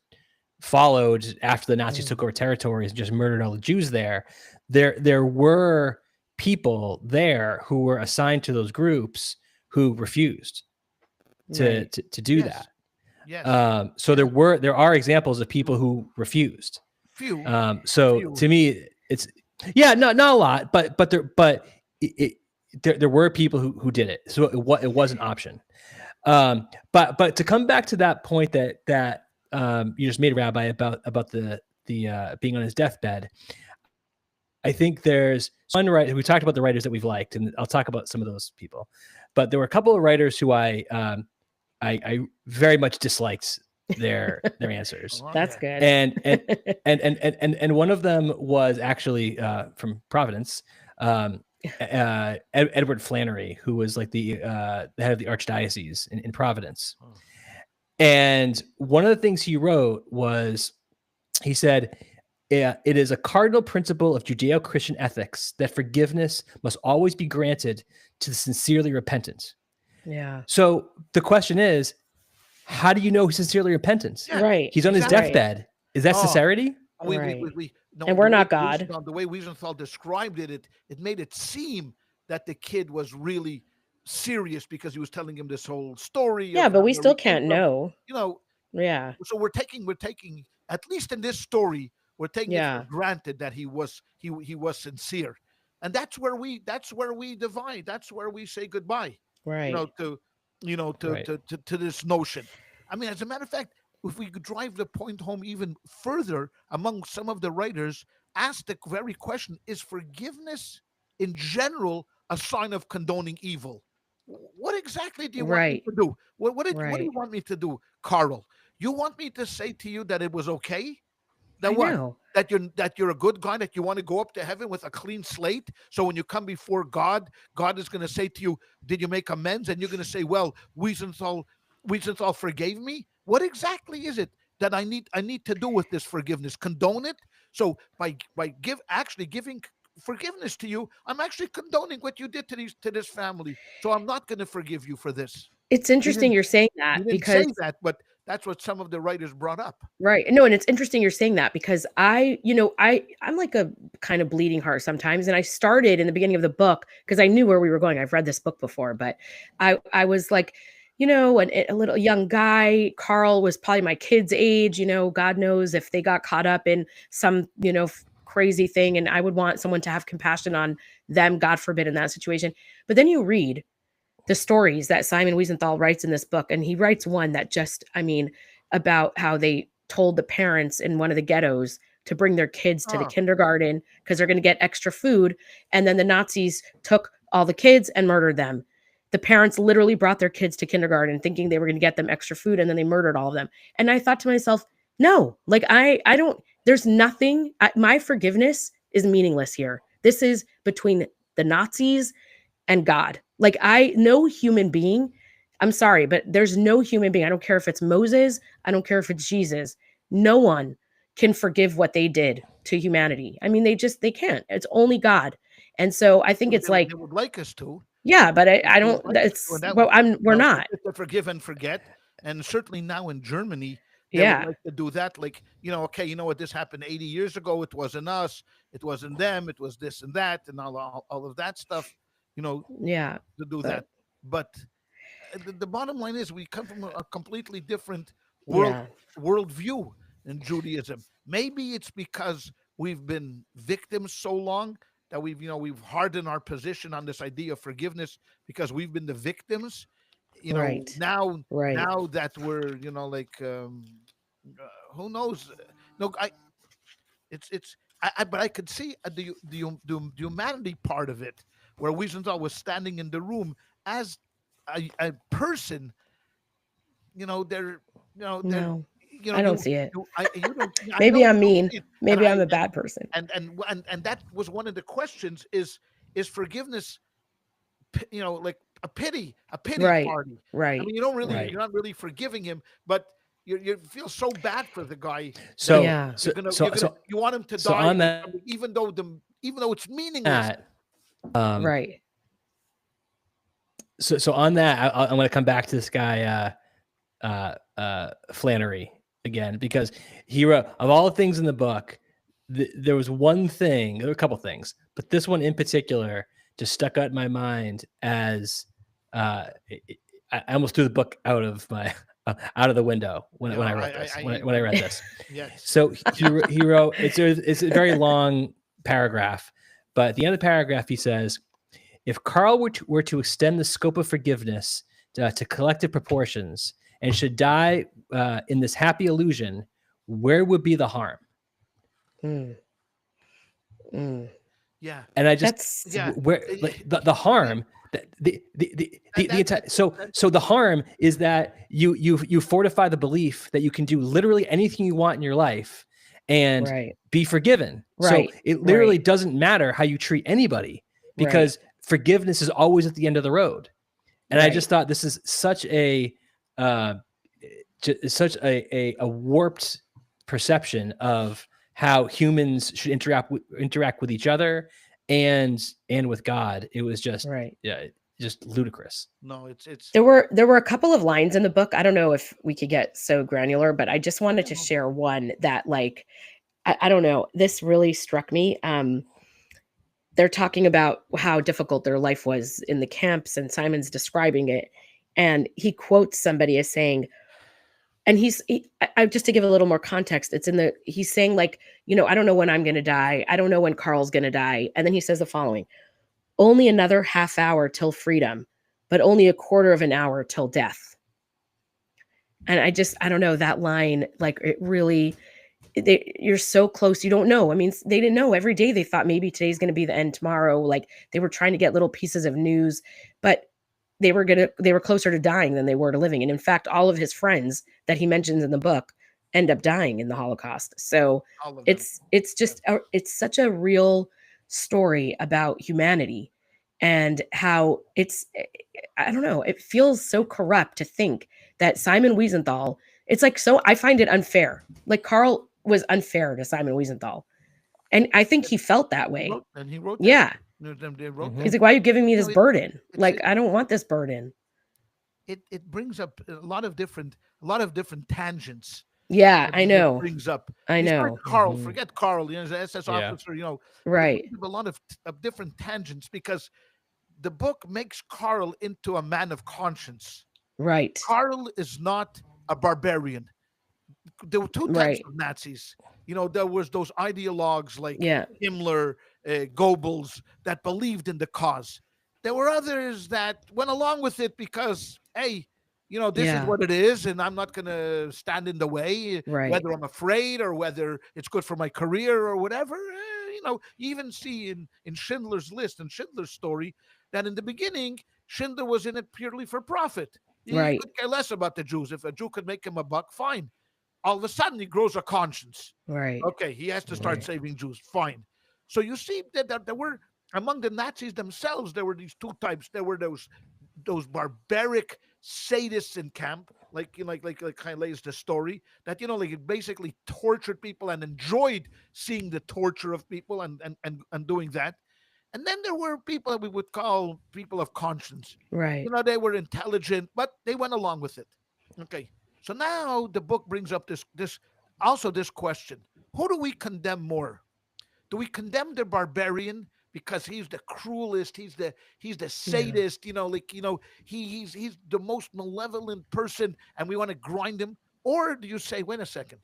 followed after the Nazis took over territories and just murdered all the Jews there. There were people there who were assigned to those groups who refused to Right. to do Yes. that. Yes. So there are examples of people who refused. Few. So Few. to me, it's not a lot, but there were people who did it. So it was an option. But to come back to that point that you just made, Rabbi, about the being on his deathbed, I think there's one writer. We talked about the writers that we've liked, and I'll talk about some of those people. But there were a couple of writers who I very much disliked their answers. Oh, That's yeah. good. And one of them was actually from Providence, Edward Flannery, who was like the head of the archdiocese in Providence. Oh. And one of the things he wrote was, he said, it is a cardinal principle of Judeo-Christian ethics that forgiveness must always be granted to the sincerely repentant. Yeah. So the question is, how do you know he's sincerely repentant? Yeah. Right. He's on his Exactly. deathbed. Is that Oh. sincerity? Right. No, And we're the way not God. The way Wiesenthal described it made it seem that the kid was really serious because he was telling him this whole story. Yeah, of but we how still he can't came from. know. Yeah. So we're taking, at least in this story, we're taking it Yeah. for granted that he was sincere, and that's where we divide. That's where we say goodbye. Right. To Right. to this notion. I mean, as a matter of fact, if we could drive the point home even further, among some of the writers asked the very question: is forgiveness in general a sign of condoning evil? What exactly do you want me Right. to do? What do you Right. want me to do, Carl? You want me to say to you that it was okay? I That what? know. That you're a good guy, that you want to go up to heaven with a clean slate. So when you come before God, God is going to say to you, "Did you make amends?" And you're going to say, "Well, Wiesenthal forgave me." What exactly is it that I need to do with this forgiveness? Condone it. So by actually giving forgiveness to you, I'm actually condoning what you did to this family. So I'm not going to forgive you for this. It's interesting you're saying He that didn't because say that, but That's what some of the writers brought up. Right. No, and it's interesting you're saying that because I'm like a kind of bleeding heart sometimes. And I started in the beginning of the book because I knew where we were going. I've read this book before, but I was like, a little young guy. Carl was probably my kid's age, God knows if they got caught up in some, crazy thing. And I would want someone to have compassion on them, God forbid, in that situation. But then you read the stories that Simon Wiesenthal writes in this book. And he writes one that about how they told the parents in one of the ghettos to bring their kids to the kindergarten because they're going to get extra food. And then the Nazis took all the kids and murdered them. The parents literally brought their kids to kindergarten thinking they were going to get them extra food. And then they murdered all of them. And I thought to myself, no, like I don't, there's nothing, my forgiveness is meaningless here. This is between the Nazis and God. Like no human being, I'm sorry, but there's no human being. I don't care if it's Moses. I don't care if it's Jesus. No one can forgive what they did to humanity. I mean, they can't. It's only God. And so I think it's like, they would like us to. Yeah, but I don't, we're not. To forgive and forget. And certainly now in Germany, they Yeah. would like to do that. Like, okay, you know what, this happened 80 years ago. It wasn't us. It wasn't them. It was this and that and all of that stuff, Yeah. to do that. But the bottom line is we come from a completely different worldview in Judaism. Maybe it's because we've been victims so long that we've hardened our position on this idea of forgiveness because we've been the victims. Now that we're who knows? No, but I could see the humanity part of it, where Wiesenthal was standing in the room as a person. No, I don't see it. Maybe I'm mean. Maybe I'm a bad person. And that was one of the questions: is forgiveness, like a pity party? Right. I mean, you're not really forgiving him, but you feel so bad for the guy. So you want him to die, on that, even though it's meaningless. Right. So on that, I'm going to come back to this guy, Flannery again, because he wrote, of all the things in the book, there was one thing, there were a couple things, but this one in particular just stuck out in my mind as I almost threw the book out of the window when I wrote this. When I read this, yes. So he wrote, it's a very long paragraph, but at the end of the paragraph he says, if Carl were to extend the scope of forgiveness to collective proportions and should die in this happy illusion, where would be the harm? Yeah. And I just where like the harm, the entire, so the harm is that you fortify the belief that you can do literally anything you want in your life and be forgiven. Right. So it literally doesn't matter how you treat anybody because forgiveness is always at the end of the road. And I just thought this is such a warped perception of how humans should interact with each other and with God. It was just just ludicrous. No, it's there were a couple of lines in the book. I don't know if we could get so granular, but I just wanted to share one that I don't know, this really struck me. They're talking about how difficult their life was in the camps, and Simon's describing it, and he quotes somebody as saying, and I just to give a little more context, he's saying I don't know when I'm going to die. I don't know when Carl's going to die. And then he says the following: only another half hour till freedom, but only a quarter of an hour till death. And I don't know, that line, it really, you're so close. You don't know. I mean, they didn't know. Every day they thought maybe today's going to be the end tomorrow. They were trying to get little pieces of news, but they were closer to dying than they were to living. And in fact, all of his friends that he mentions in the book end up dying in the Holocaust. So it's such a real story about humanity and how I don't know, it feels so corrupt to think that Simon Wiesenthal, I find it unfair. Carl was unfair to Simon Wiesenthal. And I think he felt that way. He wrote that. Yeah. They wrote He's like, why are you giving me this burden? I don't want this burden. it brings up a lot of different tangents Yeah, that I it know. brings up. I Besides know. Carl, Mhm. forget Carl, the SS Yeah. officer, but it Right. brings up a lot of different tangents because the book makes Carl into a man of conscience. Right. Carl is not a barbarian. There were two types Right. of Nazis. There was those ideologues like Yeah. Himmler, Goebbels that believed in the cause. There were others that went along with it because, hey, this is Yeah. what it is, and I'm not going to stand in the way, Right. whether I'm afraid or whether it's good for my career or whatever. You even see in Schindler's List and Schindler's story that in the beginning, Schindler was in it purely for profit. He Right. could care less about the Jews. If a Jew could make him a buck, fine. All of a sudden, he grows a conscience. Right. Okay, he has to start Mhm. saving Jews. Fine. So you see that there were among the Nazis themselves, there were these two types. There were those barbaric sadists in camp, like kind of lays the story that like basically tortured people and enjoyed seeing the torture of people and doing that. And then there were people that we would call people of conscience. Right. They were intelligent, but they went along with it. Okay. So now the book brings up this question. Who do we condemn more? Do we condemn the barbarian because he's the cruelest, he's the Yeah. sadist, he's the most malevolent person and we want to grind him? Or do you say, wait a second.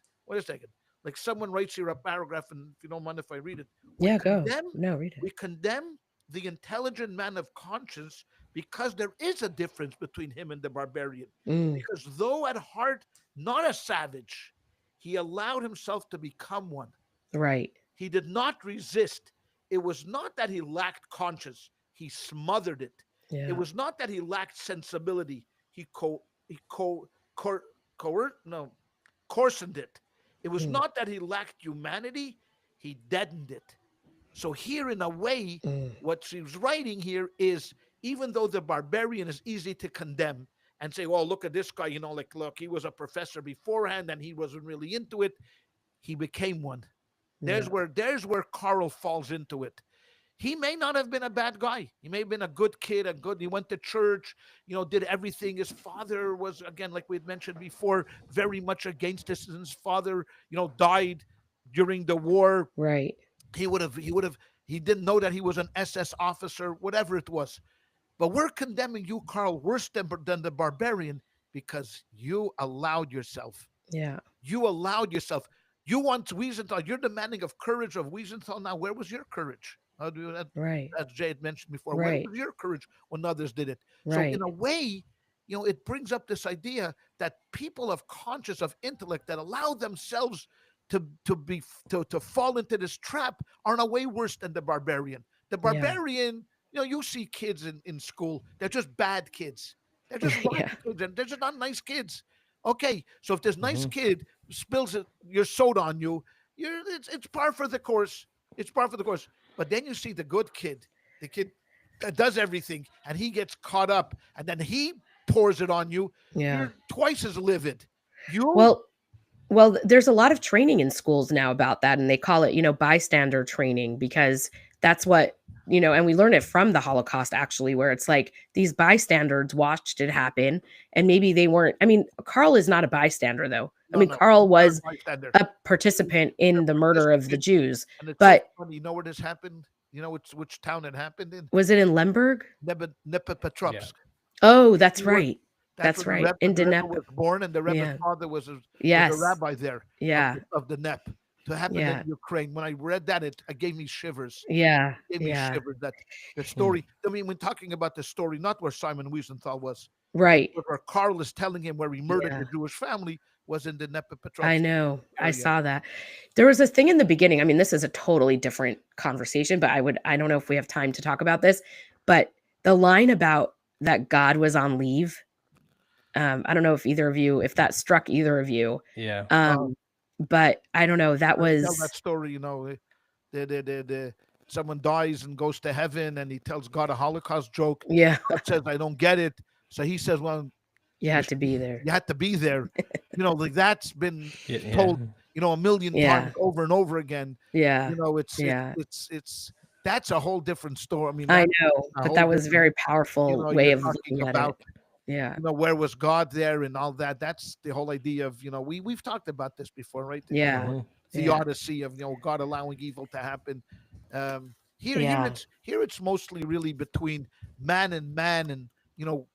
Like someone writes here a paragraph, and if you don't mind if I read it, we Yeah, go. condemn No, read it. we condemn the intelligent man of conscience because there is a difference between him and the barbarian. Mm. Because though at heart not a savage, he allowed himself to become one. Right. He did not resist. It was not that he lacked conscience, he smothered it. It Yeah. was not that he lacked sensibility, he no, coarsened it. It was Mm. not that he lacked humanity, he deadened it. So here, in a way, Mm. what she's writing here is, even though the barbarian is easy to condemn and say, well, look at this guy, look, he was a professor beforehand and he wasn't really into it. He became one. Yeah. There's where Carl falls into it. He may not have been a bad guy. He may have been a good kid, he went to church, did everything. His father was, again, like we had mentioned before, very much against this. His father, died during the war. Right. He didn't know that he was an SS officer, whatever it was. But we're condemning you, Carl, worse than the barbarian because you allowed yourself. Yeah. You allowed yourself. You want Wiesenthal. You're demanding of courage of Wiesenthal. Now, where was your courage? Right. As Jay had mentioned before, where Right. was your courage when others did it? So, in Right. a way, it brings up this idea that people of conscious, of intellect, that allow themselves to fall into this trap are in a way worse than the barbarian. The Yeah. barbarian, you see kids in school, they're just bad kids. They're just rotten Yeah. kids, and they're just not nice kids. Okay, so if this nice Mhm. kid spills your soda on you, it's par for the course. It's par for the course. But then you see the good kid, the kid that does everything, and he gets caught up, and then he pours it on you. Yeah. You're twice as livid. You Well, there's a lot of training in schools now about that, and they call it, bystander training because that's what, and we learn it from the Holocaust actually, where it's like these bystanders watched it happen and maybe they weren't. I mean, Carl is not a bystander though. I No, mean, no, Carl he's not a was bystander. a participant He's a in the murder of the participant, Jews, and it's so but funny. You know where this happened? You know which town it happened in? was it in Lemberg? Yeah. Nepopetrovsk. Oh, that's He was right. That's where That's right. In The Rebbe Dnepr. was born, and the Rebbe's Yeah. father was a Yes. rabbi there Yeah. of the Nep. To happen in Yeah. Ukraine, when I read that, it gave me shivers. Yeah. Gave me Yeah. shivers that the Hmm. story. I mean, when talking about the story, not where Simon Wiesenthal was, Right. but where Carl is telling him where he murdered Yeah. the Jewish family, was in the I Nepopetrovsk know. I area. saw that. There was a thing in the beginning. I mean, this is a totally different conversation, but I don't know if we have time to talk about this, but the line about that God was on leave, I don't know if that struck either of you. Yeah. Uh, But I don't know, that I tell was that story, someone dies and goes to heaven, and he tells God a Holocaust joke. yeah, God says, "I don't get it." So he says, "Well, you you had to be there. you had to be there." Like that's been Yeah. Yeah. told, a million Yeah. times over and over again. Yeah. It's Yeah. that's a whole different story. I mean, I that's know, a but whole that was a different. very powerful way You're of talking looking at it. about Yeah. where was God there and all that. That's the whole idea of, we've talked about this before, right? Yeah. Mhm. Theodicy of, God allowing evil to happen. Here Yeah. it's mostly really between man, and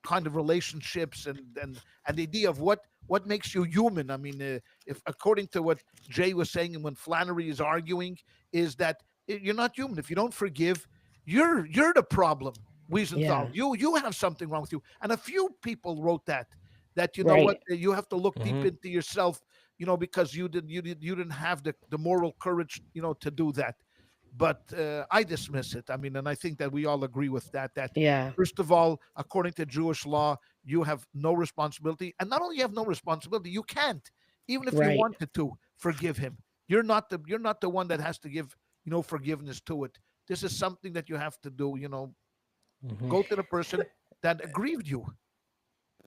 kind of relationships, and the idea of what makes you human. I mean, if according to what Jay was saying, and when Flannery is arguing, is that you're not human if you don't forgive. You're the problem. Wiesenthal, Yeah. you have something wrong with you. And a few people wrote that you know what, Right. you have to look deep Mhm. into yourself, because you didn't have the moral courage, to do that. But I dismiss it. I mean, and I think that we all agree with that Yeah. first of all, according to Jewish law, you have no responsibility. And not only you have no responsibility, you can't, even if you Right. wanted to, forgive him. You're not the one that has to give, forgiveness to it. This is something that you have to do, Mhm. go to the person that aggrieved you.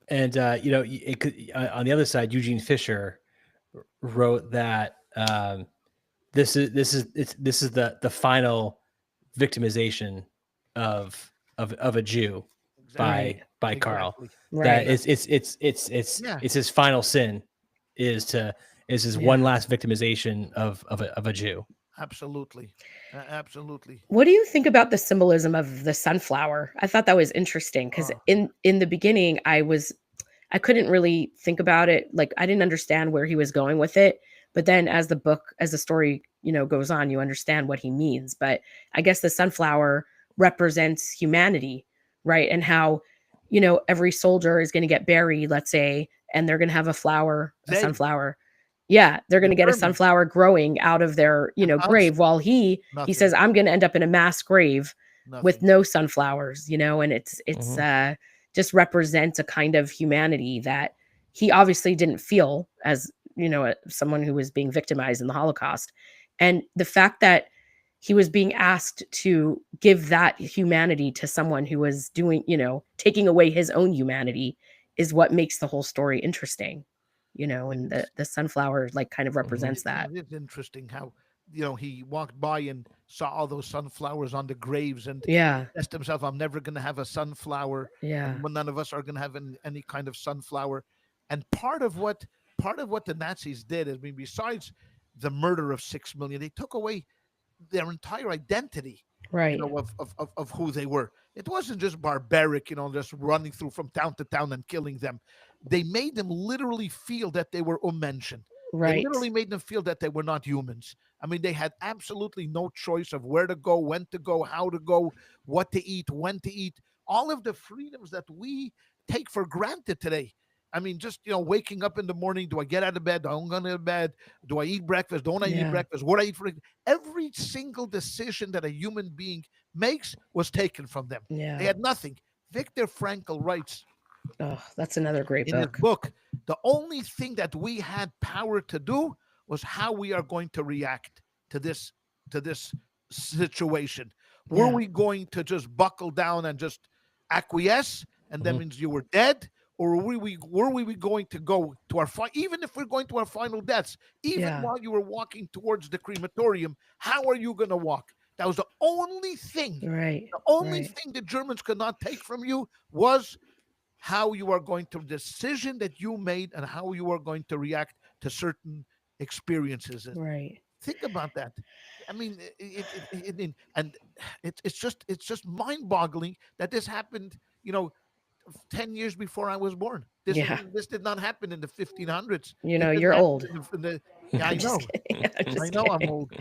And it could, on the other side, Eugene Fisher wrote that this is the final victimization of a Jew Exactly. Right. by Karl. Exactly. That Right. Yeah. it's his final sin is his one Yeah. last victimization of a Jew. Absolutely. Absolutely. What do you think about the symbolism of the sunflower? I thought that was interesting because Oh, in the beginning I couldn't really think about it. Like I didn't understand where he was going with it. But then as the story, goes on, you understand what he means. But I guess the sunflower represents humanity, right? And how, every soldier is going to get buried, let's say, and they're going to have a they, sunflower. Yeah, they're going the to get a Germans, sunflower growing out of their, and us, grave while he says nothing, I'm going to end up in a mass grave with nothing. no sunflowers, and it's Mhm. just represents a kind of humanity that he obviously didn't feel as someone who was being victimized in the Holocaust. And the fact that he was being asked to give that humanity to someone who was doing, taking away his own humanity is what makes the whole story interesting, and the It's the sunflower like kind of Mhm. represents that. it is interesting how, he walked by and saw all those sunflowers on the graves, and Yeah. asked himself, I'm never going to have a sunflower, Yeah. and none of us are going to have any kind of sunflower. And part of what the Nazis did is, I mean, besides the murder of 6 million, they took away their entire identity, Right. of who they were. It wasn't just barbaric, just running through from town to town and killing them. They made them literally feel that they were Unmenschen. They Right. literally made them feel that they were not humans. I mean, they had absolutely no choice of where to go, when to go, how to go, what to eat, when to eat. All of the freedoms that we take for granted today. I mean, just waking up in the morning. Do I get out of bed? Don't go to bed. Do I eat breakfast? Don't I eat Yeah. breakfast? What I eat for every single decision that a human being makes was taken from them. They Yeah. had nothing. Viktor Frankl writes Oh, that's another great in his book. book, the only thing that we had power to do was how we are going to react to this situation. Were Yeah. we going to just buckle down and just acquiesce, and that Mhm. means you were dead? Or were we going to go to even if we're going to our final deaths, even Yeah. while you were walking towards the crematorium, how are you going to walk? That was the only thing. Right. The only Right. thing the Germans could not take from you was how you are going to decision that you made and how you are going to react to certain experiences. Right. Think about that. I mean, and it's just mind-boggling that this happened. 10 years before I was born. This Yeah. didn't. This did not happen in the 1500s. You This know, didn't you're happen old. in the. Yeah, I I'm just know. kidding. I'm I just know. I'm kidding. old.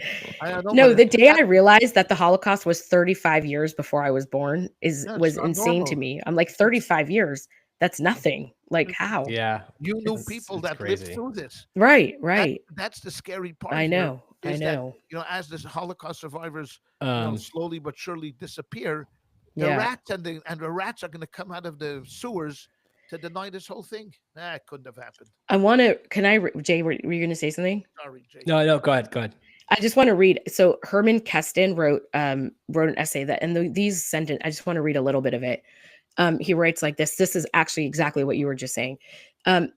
I know, but No, it the day I happened. realized that the Holocaust was 35 years before I was born Yeah, it's was not insane to normal. me. I'm like It's 35 years. That's nothing. Like listen. how? Yeah, You knew It's people it's that lived crazy. through this. right, that right. that's the scary part I here, know. I is that know. as the Holocaust survivors Um, slowly but surely disappear, the Yeah. rats and the rats are going to come out of the sewers to deny this whole thing. That couldn't have happened. I want to can I Jay, were you going to say something? Sorry, Jay. no, go ahead, go ahead. I just want to read. So Herman Keston wrote an essay that, and these sentence. I just want to read a little bit of it. He writes like this. This is actually exactly what you were just saying.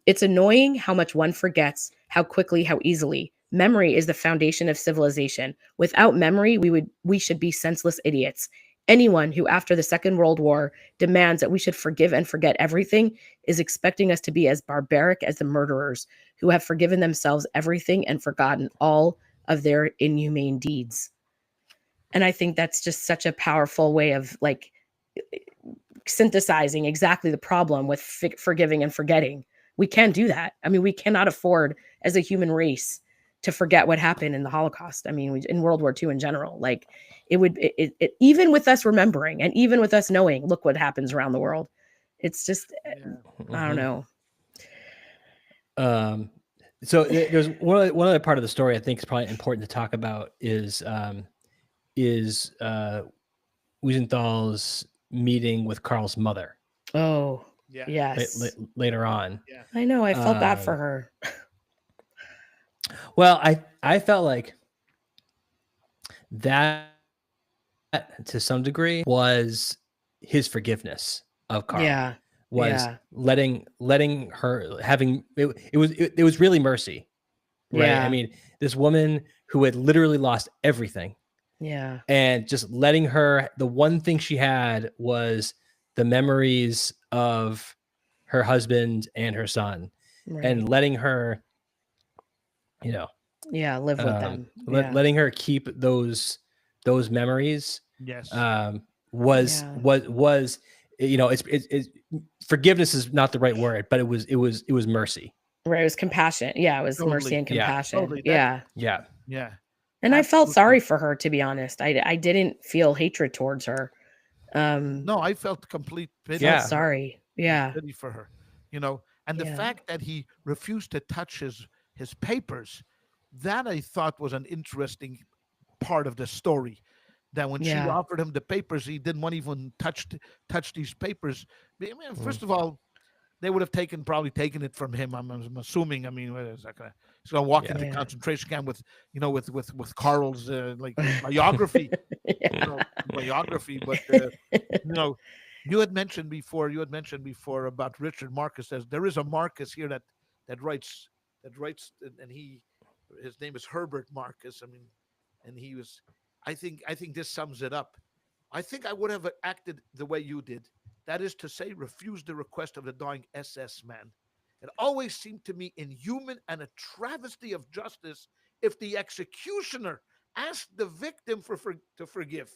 It's annoying how much one forgets, how quickly, how easily. Memory is the foundation of civilization. Without memory, we should be senseless idiots. Anyone who, after the Second World War, demands that we should forgive and forget everything is expecting us to be as barbaric as the murderers who have forgiven themselves everything and forgotten all of their inhumane deeds. And I think that's just such a powerful way of like synthesizing exactly the problem with forgiving and forgetting. We can't do that. I mean, we cannot afford as a human race to forget what happened in the Holocaust. I mean, in World War II in general, like even with us remembering and even with us knowing, look what happens around the world. It's just, I don't know. So there's one other part of the story I think is probably important to talk about is Wiesenthal's meeting with Carl's mother. Oh, yes. Later on. Yeah. I know. I felt bad for her. Well, I felt like that to some degree was his forgiveness of Carl. Yeah. Was letting her having it was really mercy. Right. Yeah. I mean, this woman who had literally lost everything. Yeah. And just letting her, the one thing she had was the memories of her husband and her son, and letting her, live with them. Letting her keep those memories. Yes. Was it's forgiveness is not the right word, but it was mercy. Right. It was compassion. Yeah. It was Totally. mercy and compassion. Totally. Yeah. And Absolutely. I felt sorry for her, to be honest. I didn't feel hatred towards her. No, I felt complete pity. Felt sorry. Yeah. Pity for her, and the fact that he refused to touch his papers, that I thought was an interesting part of the story. That when she offered him the papers, he didn't want to even touch these papers. I mean, first of all, they would have probably taken it from him. I'm assuming. I mean, he's gonna walk into the concentration camp with Carl's biography, biography. But you had mentioned before about Richard Marcus. Says there is a Marcus here that writes, and his name is Herbert Marcus. I mean, and he was. I think this sums it up. I think I would have acted the way you did. That is to say, refuse the request of the dying SS man. It always seemed to me inhuman and a travesty of justice if the executioner asked the victim to forgive.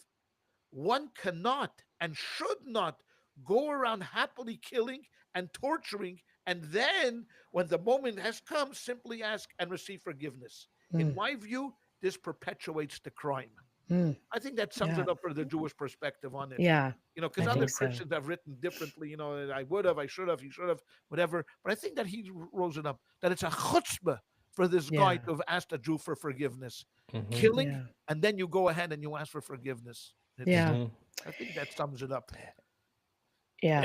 One cannot and should not go around happily killing and torturing, and then, when the moment has come, simply ask and receive forgiveness. In my view, this perpetuates the crime. I think that sums it up for the Jewish perspective on it. Yeah. Because other Christians have written differently. I would have, I should have, he should have, whatever. But I think that he rose it up, that it's a chutzpah for this guy to have asked a Jew for forgiveness. Killing, and then you go ahead and you ask for forgiveness. I think that sums it up. Yeah.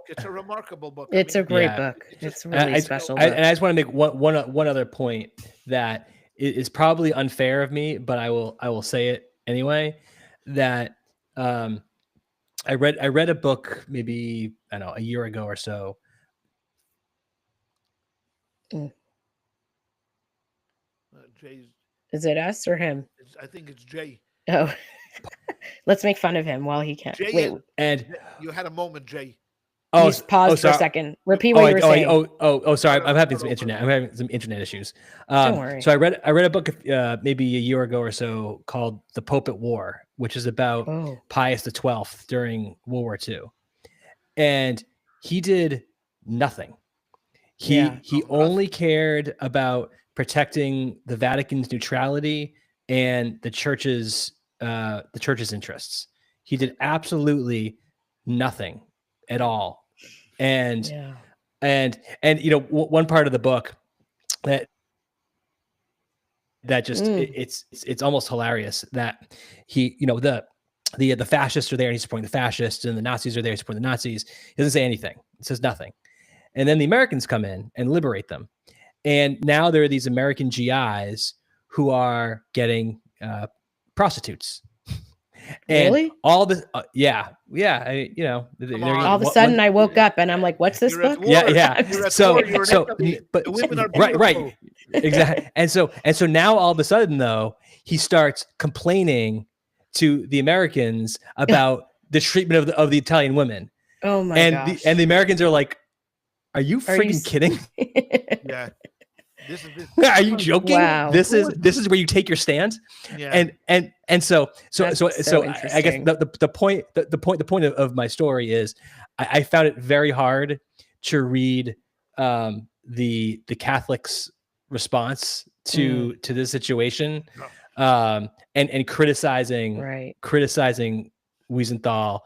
It's a remarkable book. It's a great book. It's really special. And I just want to make one other point that is probably unfair of me, but I will say it anyway. That I read a book maybe a year ago or so. Is it us or him? I think it's Jay. Oh, let's make fun of him while he can. Jay, wait, and you had a moment, Jay. Pause for a second. Repeat what you were saying. Sorry. I'm having some internet issues. Don't worry. So I read a book maybe a year ago or so called "The Pope at War," which is about Pius XII during World War II, and he did nothing. He only cared about protecting the Vatican's neutrality and the church's interests. He did absolutely nothing at all. And one part of the book that just it's almost hilarious that he, the fascists are there and he's supporting the fascists, and the Nazis are there supporting the Nazis. He doesn't say anything. He says nothing. And then the Americans come in and liberate them. And now there are these American GIs who are getting prostitutes. And really? All this, all of a sudden I woke up and I'm like, "What's this book?" Yeah. But women are right, exactly. And so now all of a sudden though, he starts complaining to the Americans about the treatment of the Italian women. Oh my And gosh. the Americans are like, are you freaking kidding? Yeah. This is this. Are you joking? Wow. This is where you take your stand. Yeah. And so That's I guess interesting. the point of my story is I found it very hard to read the Catholics' response to this situation, and criticizing Wiesenthal,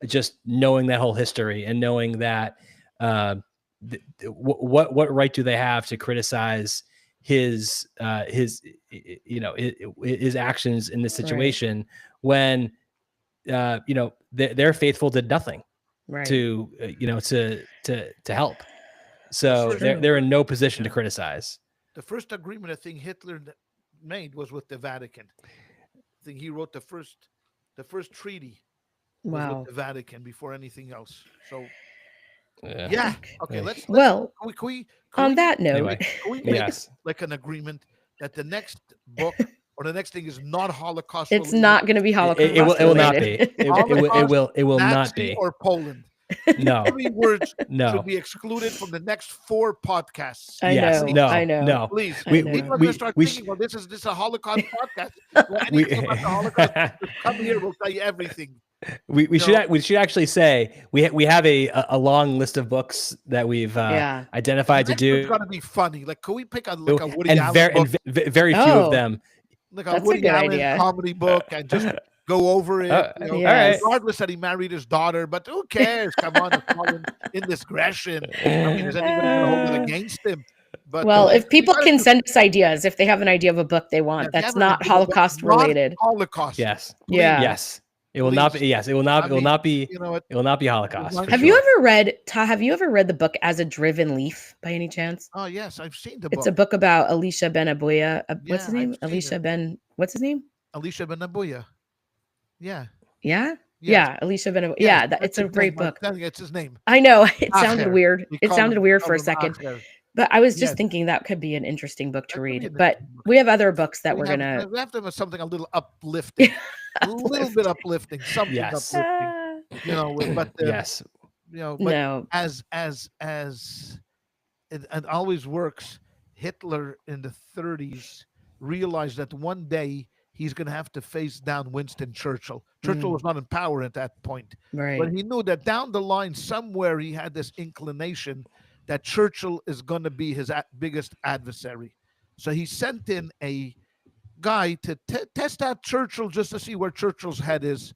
just knowing that whole history and knowing that what right do they have to criticize his his actions in this situation when their faithful did nothing to help. So they're in no position to criticize. The first agreement I think Hitler made was with the Vatican. I think he wrote the first treaty was with the Vatican before anything else. So yeah. Okay. Let's well, can we on that note, Anyway, can we make yes. like an agreement that the next book or the next thing is not Holocaust it's related? not going to be Holocaust It will not be. related. It will not Nazi be. or Poland. No. 3 words No. should be excluded from the next 4 podcasts. I Yes. know. No. I know. No. Please. I People know. are going to start thinking, well, this is a Holocaust podcast. Well, anything about the Holocaust, just come here, we'll tell you everything. We should actually say we have a long list of books that we've identified to do. It's going to be funny. Like, can we pick a Woody Allen book? And very few of them. Like a That's a Woody good Allen idea. comedy book and just go over it. Yes. Regardless that he married his daughter, but who cares? Come on, it's not indiscretion. I mean, is anybody going to hold it against him? But Well, if people can send us ideas, if they have an idea of a book they want, that's not Holocaust related. Holocaust. Yes. Yeah. Yes. It will not be. Yes. It will not. It will not be. It will not be Holocaust. Have Have you ever read the book As a Driven Leaf by any chance? Oh yes, I've seen the book. It's a book about Elisha Ben Abuya. What's his Yeah, name? I've seen Elisha it. Ben. What's his name? Elisha Ben Abuya. Yeah. Yeah. Yes. Yeah. Elisha Ben Abuya. Yeah. It's a great book. It's his name. I know. It sounded Acher. weird. We It call sounded him- weird call for a him second. Acher. But I was just Yes. thinking that could be an interesting book to That could be read. an But interesting book. we have other books that we're We gonna. have to have something a little uplifting, a little bit uplifting, something Yes. uplifting. But Yes. but No. as it always works, Hitler in the 30s realized that one day he's going to have to face down Winston Churchill. Churchill was not in power at that point, Right. but he knew that down the line somewhere he had this inclination that Churchill is going to be his biggest adversary. So he sent in a guy to test out Churchill just to see where Churchill's head is.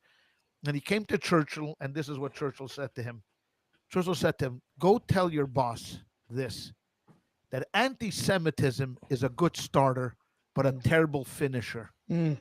And he came to Churchill, and this is what Churchill said to him. Churchill said to him, go tell your boss this, that anti-Semitism is a good starter, but a terrible finisher. Mm.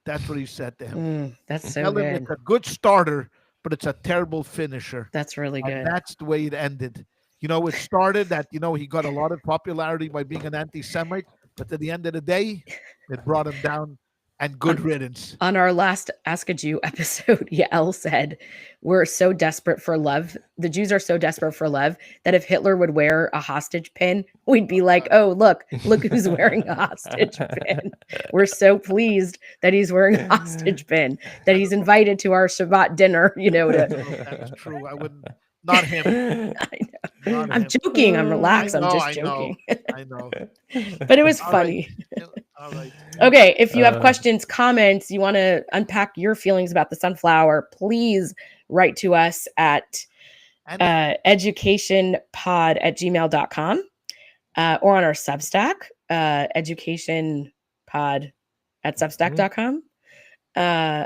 That's what he said to him. That's so Tell him good. it's a good starter, but it's a terrible finisher. That's really good. And that's the way it ended. It started that, he got a lot of popularity by being an anti-Semite, but at the end of the day, it brought him down, and good riddance. On our last Ask a Jew episode, Yael said, we're so desperate for love. The Jews are so desperate for love that if Hitler would wear a hostage pin, we'd be like, oh, look who's wearing a hostage pin. We're so pleased that he's wearing a hostage pin, that he's invited to our Shabbat dinner, That's true. I wouldn't. Not him. I know. Not I'm him. joking. I'm relaxed. I'm I just know, joking. I know. But it was All funny. right. All right. Okay, if you have questions, comments, you want to unpack your feelings about the sunflower, please write to us at edJEWcationpod@gmail.com or on our Substack, edJEWcationpod@substack.com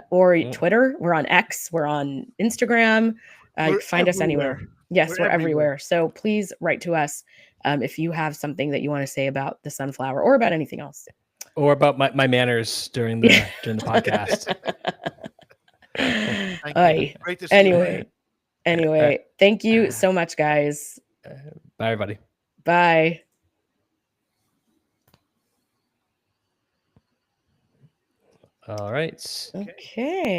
or Twitter. We're on X. We're on Instagram. You can find us anywhere. Yes, we're everywhere. So please write to us if you have something that you want to say about the sunflower or about anything else. Or about my manners during the podcast. Great to see you. Anyway, thank you so much, guys. Bye, everybody. Bye. All right. Okay.